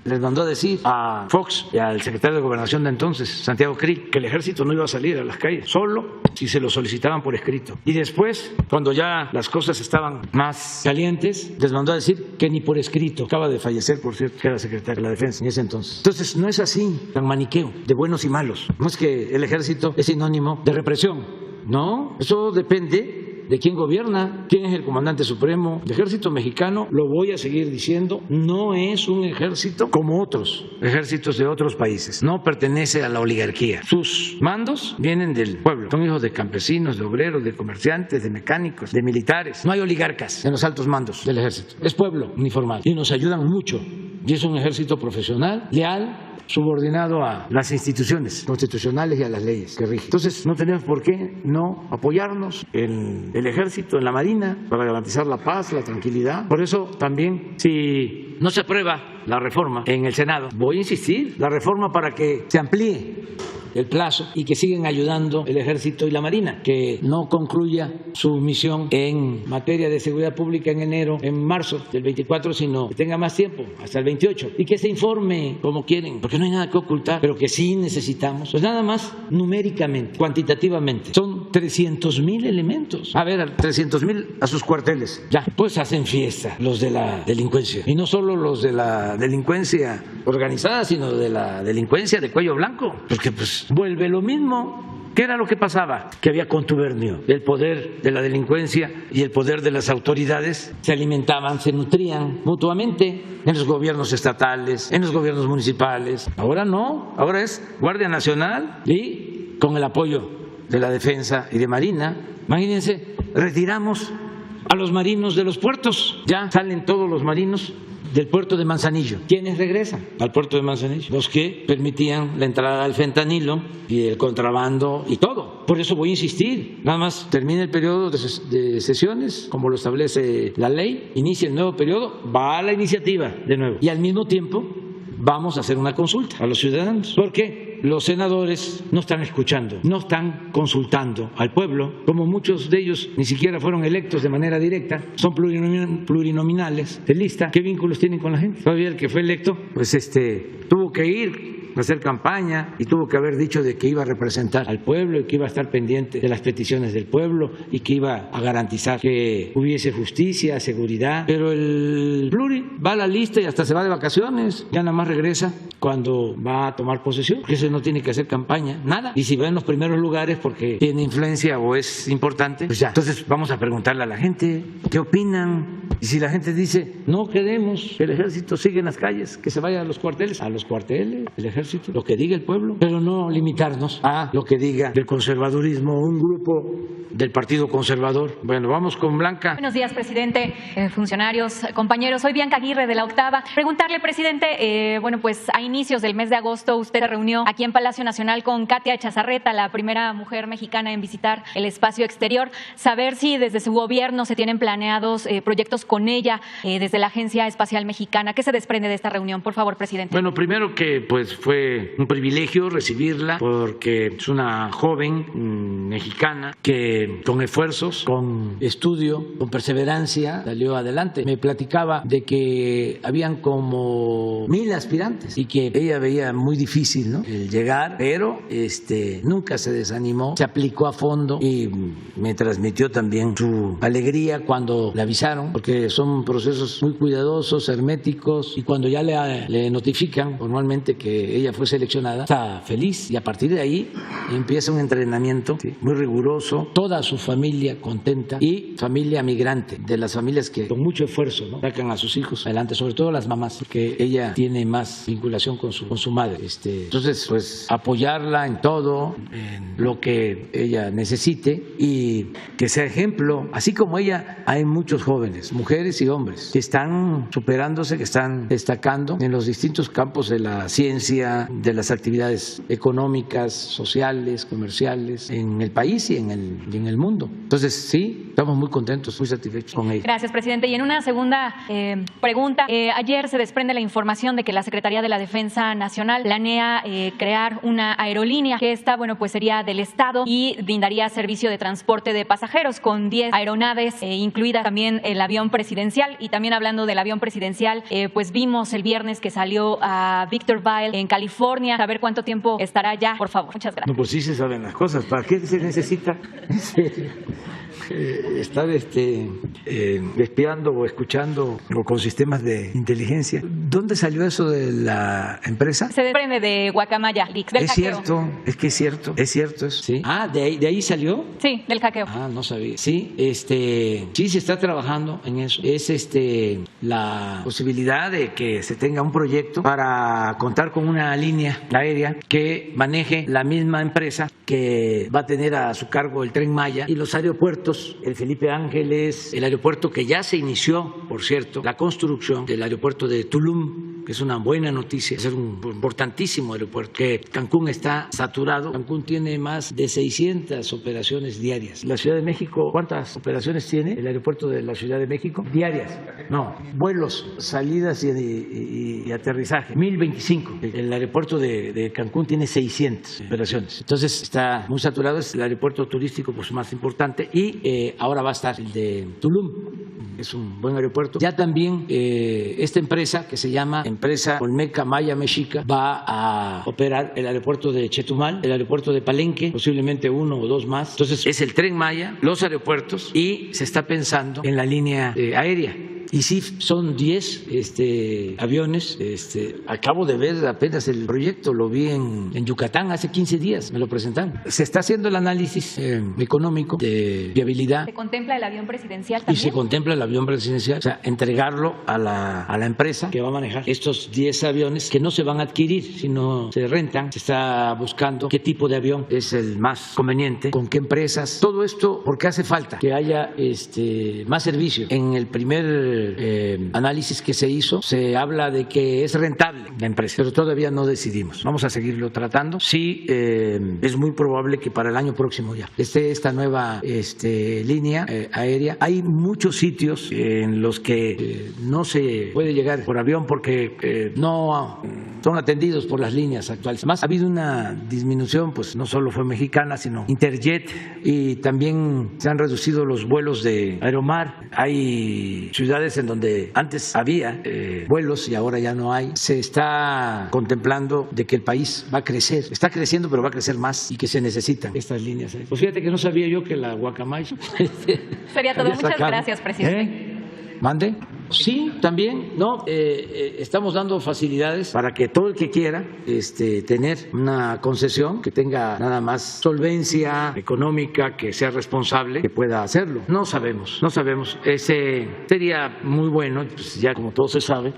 les mandó a decir a Fox y al secretario de Gobernación de entonces, Santiago Krill, que el ejército no iba a salir a las calles, solo si se lo solicitaban por escrito. Y después, cuando ya las cosas estaban más calientes, les mandó a decir que ni por escrito. Acaba de fallecer, por cierto, que era secretario de la Defensa en ese entonces. Entonces, no es así, tan maniqueo, de buenos y malos. No es que el ejército es sinónimo de represión. No, eso depende de quién gobierna, quién es el comandante supremo. El ejército mexicano, lo voy a seguir diciendo, no es un ejército como otros ejércitos de otros países. No pertenece a la oligarquía. Sus mandos vienen del pueblo. Son hijos de campesinos, de obreros, de comerciantes, de mecánicos, de militares. No hay oligarcas en los altos mandos del ejército. Es pueblo uniformado y nos ayudan mucho. Y es un ejército profesional, leal, subordinado a las instituciones constitucionales y a las leyes que rigen. Entonces, no tenemos por qué no apoyarnos en el ejército, en la marina, para garantizar la paz, la tranquilidad. Por eso también, si no se aprueba la reforma en el Senado, voy a insistir, la reforma para que se amplíe el plazo y que sigan ayudando el Ejército y la Marina, que no concluya su misión en materia de seguridad pública en enero, en marzo del 24, sino que tenga más tiempo, hasta el 28, y que se informe como quieren, porque no hay nada que ocultar, pero que sí necesitamos, pues nada más numéricamente, cuantitativamente, son 300,000 elementos. A ver, 300,000 a sus cuarteles, ya, pues hacen fiesta los de la delincuencia, y no solo los de la delincuencia organizada, sino de la delincuencia de cuello blanco, porque pues vuelve lo mismo. ¿Qué era lo que pasaba? Que había contubernio. El poder de la delincuencia y el poder de las autoridades se alimentaban, se nutrían mutuamente en los gobiernos estatales, en los gobiernos municipales. Ahora no, ahora es Guardia Nacional y con el apoyo de la Defensa y de Marina. Imagínense, retiramos a los marinos de los puertos. Ya salen todos los marinos del puerto de Manzanillo. ¿Quiénes regresan al puerto de Manzanillo? Los que permitían la entrada del fentanilo y el contrabando y todo. Por eso voy a insistir. Nada más termina el periodo de sesiones, como lo establece la ley, inicia el nuevo periodo, va a la iniciativa de nuevo. Y al mismo tiempo vamos a hacer una consulta a los ciudadanos. Porque los senadores no están escuchando, no están consultando al pueblo, como muchos de ellos ni siquiera fueron electos de manera directa, son plurinominales de lista. ¿Qué vínculos tienen con la gente? Todavía el que fue electo, pues tuvo que ir a hacer campaña y tuvo que haber dicho de que iba a representar al pueblo y que iba a estar pendiente de las peticiones del pueblo y que iba a garantizar que hubiese justicia, seguridad. Pero el pluri va a la lista y hasta se va de vacaciones, ya nada más regresa cuando va a tomar posesión, porque ese no tiene que hacer campaña, nada. Y si va en los primeros lugares porque tiene influencia o es importante, pues ya. Entonces vamos a preguntarle a la gente qué opinan. Y si la gente dice, no queremos que el ejército siga en las calles, que se vaya a los cuarteles, el ejército, lo que diga el pueblo, pero no limitarnos a lo que diga el conservadurismo, un grupo del Partido Conservador. Bueno, vamos con Blanca. Buenos días, presidente, funcionarios, compañeros. Soy Bianca Aguirre de La Octava. Preguntarle, presidente, bueno, pues a inicios del mes de agosto usted se reunió aquí en Palacio Nacional con Katia Chazarreta, la primera mujer mexicana en visitar el espacio exterior. Saber si desde su gobierno se tienen planeados proyectos con ella desde la Agencia Espacial Mexicana. ¿Qué se desprende de esta reunión? Por favor, presidente. Bueno, primero que pues fue un privilegio recibirla porque es una joven mexicana que con esfuerzos, con estudio, con perseverancia salió adelante. Me platicaba de que habían como 1,000 aspirantes y que ella veía muy difícil, ¿no?, el llegar, pero nunca se desanimó, se aplicó a fondo y me transmitió también su alegría cuando le avisaron, porque son procesos muy cuidadosos, herméticos, y cuando ya le notifican formalmente que ella fue seleccionada, está feliz y a partir de ahí empieza un entrenamiento muy riguroso, toda su familia contenta y familia migrante, de las familias que con mucho esfuerzo, ¿no?, sacan a sus hijos adelante, sobre todo las mamás, porque ella tiene más vinculación con su madre. Entonces, pues apoyarla en todo, en lo que ella necesite y que sea ejemplo. Así como ella, hay muchos jóvenes, mujeres y hombres, que están superándose, que están destacando en los distintos campos de la ciencia, de las actividades económicas, sociales, comerciales, en el país y en el mundo. Entonces, sí, estamos muy contentos, muy satisfechos con ella. Gracias, presidente. Y en una segunda pregunta, ayer se desprende la información de que la Secretaría de la Defensa Nacional planea crear una aerolínea que bueno, pues sería del Estado y brindaría servicio de transporte de pasajeros con 10 aeronaves, incluida también el avión presidencial. Y también hablando del avión presidencial, pues vimos el viernes que salió a Victorville en California. A ver cuánto tiempo estará allá, por favor. Muchas gracias. No, pues sí se saben las cosas. ¿Para qué se necesita? estar espiando o escuchando o con sistemas de inteligencia. ¿Dónde salió eso de la empresa? Se desprende de Guacamaya Leaks, del es hackeo. Cierto, es que es cierto eso, sí. Ah, ¿de ahí salió? Sí, del hackeo. Ah, no sabía. Sí, sí se está trabajando en eso. Es la posibilidad de que se tenga un proyecto para contar con una línea aérea que maneje la misma empresa que va a tener a su cargo el Tren Maya y los aeropuertos, el Felipe Ángeles, el aeropuerto que ya se inició, por cierto, la construcción del aeropuerto de Tulum, que es una buena noticia, es un importantísimo aeropuerto, que Cancún está saturado. Cancún tiene más de 600 operaciones diarias. La Ciudad de México, ¿cuántas operaciones tiene el aeropuerto de la Ciudad de México? Diarias. No, vuelos, salidas y aterrizaje. 1025. El aeropuerto de Cancún tiene 600 operaciones. Entonces está muy saturado, es el aeropuerto turístico pues, más importante y ahora va a estar el de Tulum. Es un buen aeropuerto. Ya también esta empresa que se llama Empresa Olmeca Maya Mexica va a operar el aeropuerto de Chetumal, el aeropuerto de Palenque, posiblemente uno o dos más. Entonces es el Tren Maya, los aeropuertos y se está pensando en la línea aérea. Y sí, son 10 aviones. Acabo de ver apenas el proyecto, lo vi en Yucatán hace 15 días, me lo presentaron. Se está haciendo el análisis económico de viabilidad. ¿Se contempla el avión presidencial también? Y se contempla el avión presidencial, o sea, entregarlo a la empresa que va a manejar estos 10 aviones que no se van a adquirir, sino se rentan. Se está buscando qué tipo de avión es el más conveniente, con qué empresas. Todo esto porque hace falta que haya más servicio. En el primer análisis que se hizo, se habla de que es rentable la empresa, pero todavía no decidimos. Vamos a seguirlo tratando. Sí, es muy probable que para el año próximo ya esté esta nueva línea aérea. Hay muchos sitios en los que no se puede llegar por avión porque no son atendidos por las líneas actuales. Además, ha habido una disminución, pues no solo fue mexicana, sino Interjet, y también se han reducido los vuelos de Aeromar. Hay ciudades en donde antes había vuelos y ahora ya no hay. Se está contemplando de que el país va a crecer, está creciendo, pero va a crecer más y que se necesitan estas líneas. Pues fíjate que no sabía yo que la Guacamaya sería todo. Muchas gracias, presidente. ¿Mande? Sí, también, ¿no? Estamos dando facilidades para que todo el que quiera tener una concesión, que tenga nada más solvencia económica, que sea responsable, que pueda hacerlo. No sabemos. Ese sería muy bueno, pues ya como todo se sabe.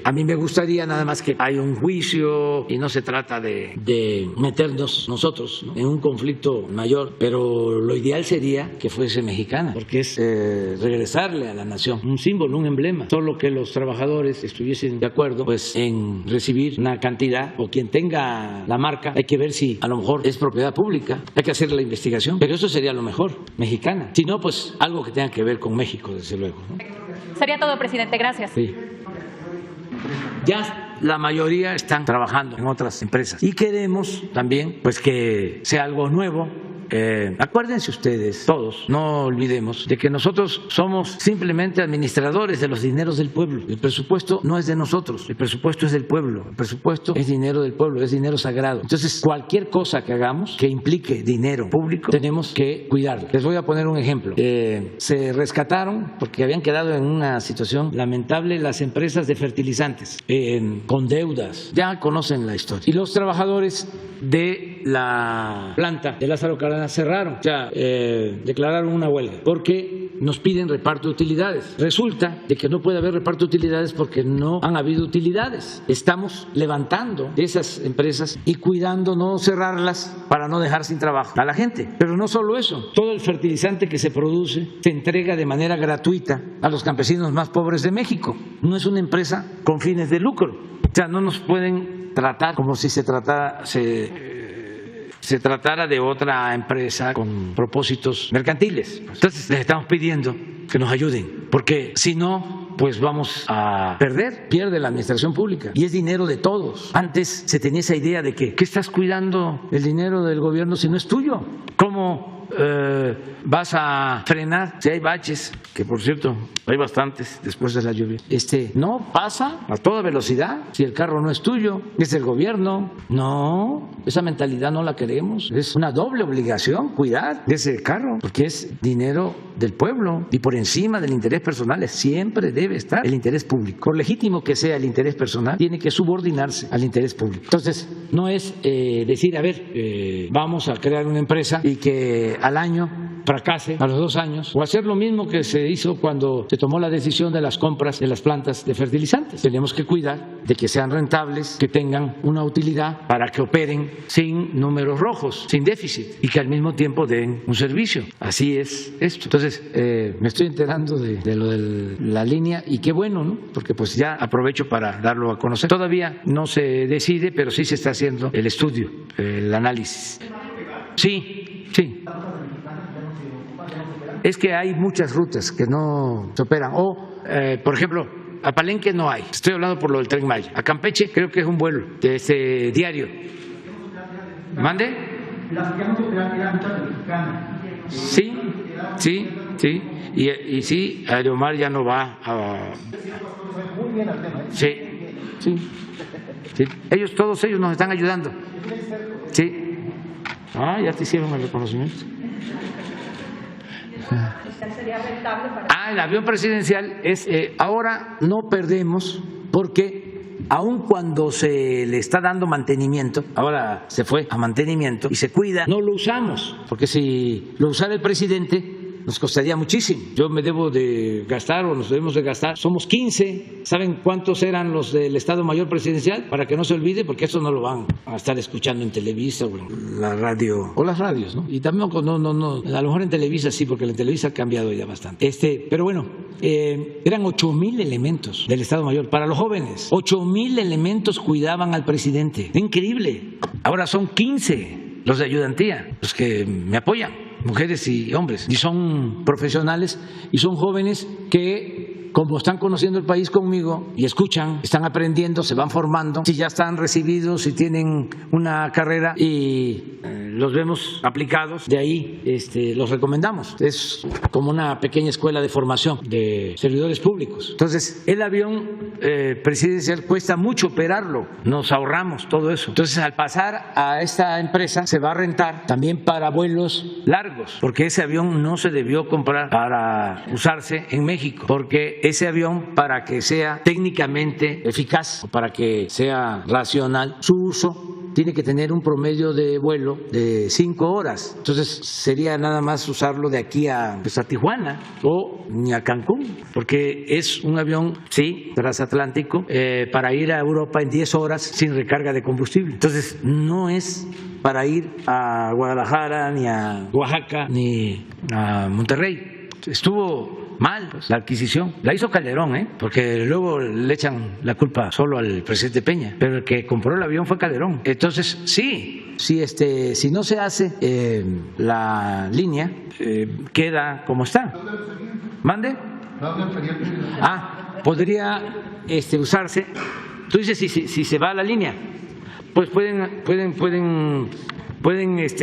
A mí me gustaría nada más que haya un juicio y no se trata de meternos nosotros, ¿no?, en un conflicto mayor, pero lo ideal sería que fuese mexicana, porque es regresarle a la nación un símbolo, un emblema. Solo que los trabajadores estuviesen de acuerdo pues en recibir una cantidad, o quien tenga la marca, hay que ver si a lo mejor es propiedad pública, hay que hacer la investigación, pero eso sería lo mejor, mexicana. Si no, pues algo que tenga que ver con México, desde luego, ¿no? Sería todo, presidente. Gracias. Sí. Ya la mayoría están trabajando en otras empresas y queremos también pues que sea algo nuevo. Acuérdense ustedes, todos, no olvidemos de que nosotros somos simplemente administradores de los dineros del pueblo. El presupuesto no es de nosotros, el presupuesto es del pueblo, el presupuesto es dinero del pueblo, es dinero sagrado. Entonces, cualquier cosa que hagamos que implique dinero público, tenemos que cuidarlo. Les voy a poner un ejemplo. Se rescataron, porque habían quedado en una situación lamentable, las empresas de fertilizantes, con deudas. Ya conocen la historia. Y los trabajadores de la planta de Lázaro Cárdenas cerraron, o sea, declararon una huelga porque nos piden reparto de utilidades. Resulta de que no puede haber reparto de utilidades porque no han habido utilidades. Estamos levantando esas empresas y cuidando no cerrarlas para no dejar sin trabajo a la gente. Pero no solo eso, todo el fertilizante que se produce se entrega de manera gratuita a los campesinos más pobres de México. No es una empresa con fines de lucro. O sea, no nos pueden tratar como si se tratara de otra empresa con propósitos mercantiles. Entonces les estamos pidiendo que nos ayuden, porque si no, pues vamos a pierde la administración pública y es dinero de todos. Antes se tenía esa idea de que ¿qué estás cuidando el dinero del gobierno si no es tuyo? ¿Cómo vas a frenar si hay baches, que por cierto hay bastantes después de la lluvia. No pasa a toda velocidad si el carro no es tuyo, es del gobierno. No, esa mentalidad no la queremos. Es una doble obligación cuidar de ese carro, porque es dinero del pueblo y por encima del interés personal siempre debe estar el interés público. Por legítimo que sea el interés personal, tiene que subordinarse al interés público. Entonces, no es decir, a ver, vamos a crear una empresa y que al año fracase, a los 2 años, o hacer lo mismo que se hizo cuando se tomó la decisión de las compras de las plantas de fertilizantes. Tenemos que cuidar de que sean rentables, que tengan una utilidad para que operen sin números rojos, sin déficit, y que al mismo tiempo den un servicio. Así es esto. Entonces, me estoy enterando de lo de la línea y qué bueno, ¿no? Porque pues ya aprovecho para darlo a conocer. Todavía no se decide, pero sí se está haciendo el estudio, el análisis. Sí, sí. Es que hay muchas rutas que no se operan. O, por ejemplo, a Palenque no hay. Estoy hablando por lo del Tren Maya. A Campeche creo que es un vuelo de diario. ¿Mande? Sí, sí, sí. Y sí, Aeromar ya no va a... Sí, sí, sí. Todos ellos nos están ayudando. Sí. Ya te hicieron el reconocimiento. El avión presidencial ahora no perdemos porque aun cuando se le está dando mantenimiento, ahora se fue a mantenimiento y se cuida, no lo usamos, porque si lo usara el presidente nos costaría muchísimo. Yo me debo de gastar o nos debemos de gastar, somos 15, ¿saben cuántos eran los del Estado Mayor Presidencial? Para que no se olvide, porque eso no lo van a estar escuchando en Televisa o en la radio, o las radios, ¿no? Y también no, a lo mejor en Televisa sí, porque la Televisa ha cambiado ya bastante. Pero bueno, eran 8,000 elementos del Estado Mayor para los jóvenes. 8,000 elementos cuidaban al presidente. Increíble. Ahora son 15 los de ayudantía, los que me apoyan, mujeres y hombres, y son profesionales y son jóvenes que, como están conociendo el país conmigo y escuchan, están aprendiendo, se van formando, si ya están recibidos, si tienen una carrera y los vemos aplicados, de ahí los recomendamos. Es como una pequeña escuela de formación de servidores públicos. Entonces, el avión presidencial cuesta mucho operarlo, nos ahorramos todo eso. Entonces, al pasar a esta empresa, se va a rentar también para vuelos largos, porque ese avión no se debió comprar para usarse en México, porque ese avión, para que sea técnicamente eficaz o para que sea racional su uso, tiene que tener un promedio de vuelo de 5 horas. Entonces sería nada más usarlo de aquí a Tijuana o ni a Cancún, porque es un avión, sí, transatlántico, para ir a Europa en 10 horas sin recarga de combustible. Entonces no es para ir a Guadalajara, ni a Oaxaca, ni a Monterrey. Estuvo mal la adquisición. La hizo Calderón, porque luego le echan la culpa solo al presidente Peña, pero el que compró el avión fue Calderón. Entonces, si no se hace la línea, queda como está. ¿Mande? Podría usarse. Tú dices si se va a la línea, pues pueden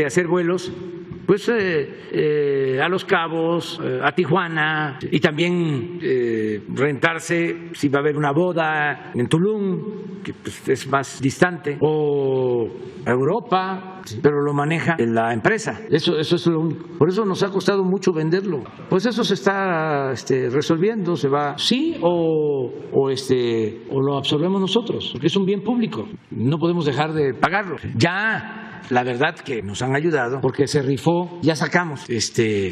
hacer vuelos pues a Los Cabos, a Tijuana, y también rentarse si va a haber una boda en Tulum, que pues, es más distante, o a Europa, pero lo maneja la empresa. Eso es lo único. Por eso nos ha costado mucho venderlo. Pues eso se está resolviendo, se va, sí, o lo absorbemos nosotros, porque es un bien público. No podemos dejar de pagarlo. Ya. La verdad que nos han ayudado porque se rifó, ya sacamos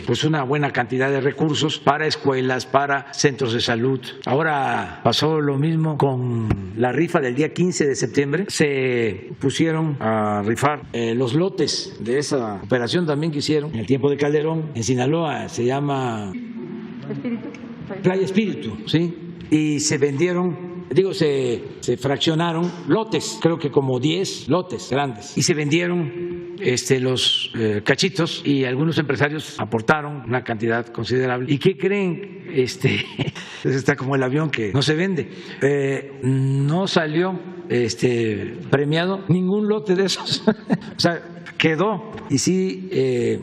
pues una buena cantidad de recursos para escuelas, para centros de salud. Ahora pasó lo mismo con la rifa del día 15 de septiembre. Se pusieron a rifar los lotes de esa operación también que hicieron en el tiempo de Calderón. En Sinaloa se llama Playa Espíritu, ¿sí? Y se vendieron. Se fraccionaron lotes, creo que como 10 lotes grandes, y se vendieron los cachitos, y algunos empresarios aportaron una cantidad considerable. ¿Y qué creen? Está como el avión que no se vende. No salió premiado ningún lote de esos. O sea, quedó. Y sí,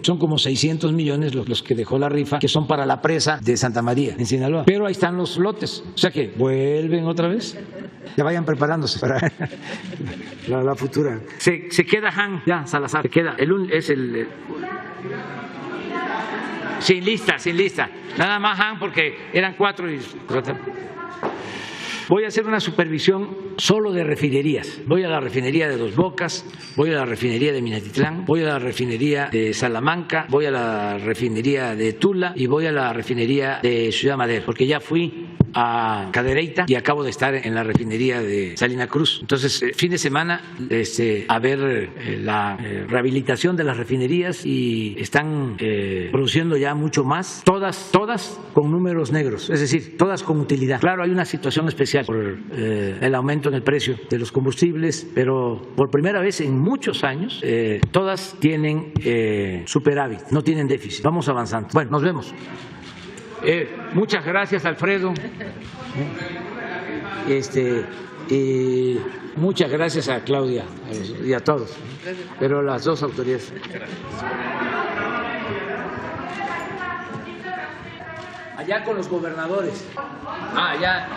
son como 600 millones los que dejó la rifa, que son para la presa de Santa María, en Sinaloa. Pero ahí están los lotes. O sea que vuelven otra vez. Ya vayan preparándose para la futura. Se queda Han, ya, Salazar. Se queda. Sin lista. Nada más Han porque eran 4 y... Voy a hacer una supervisión solo de refinerías. Voy a la refinería de Dos Bocas, voy a la refinería de Minatitlán, voy a la refinería de Salamanca, voy a la refinería de Tula y voy a la refinería de Ciudad Madero, porque ya fui a Cadereyta y acabo de estar en la refinería de Salina Cruz. Entonces, fin de semana a ver la rehabilitación de las refinerías y están produciendo ya mucho más, todas con números negros, es decir, todas con utilidad. Claro, hay una situación especial por el aumento en el precio de los combustibles, pero por primera vez en muchos años todas tienen superávit, no tienen déficit. Vamos avanzando. Bueno, nos vemos. Muchas gracias, Alfredo. Y muchas gracias a Claudia y a todos, pero las dos autoridades. Allá con los gobernadores. Ya.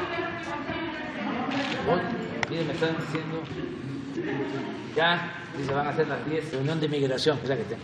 Miren, me están diciendo. Ya, se van a hacer las 10, reunión de migración. Esa que tengo.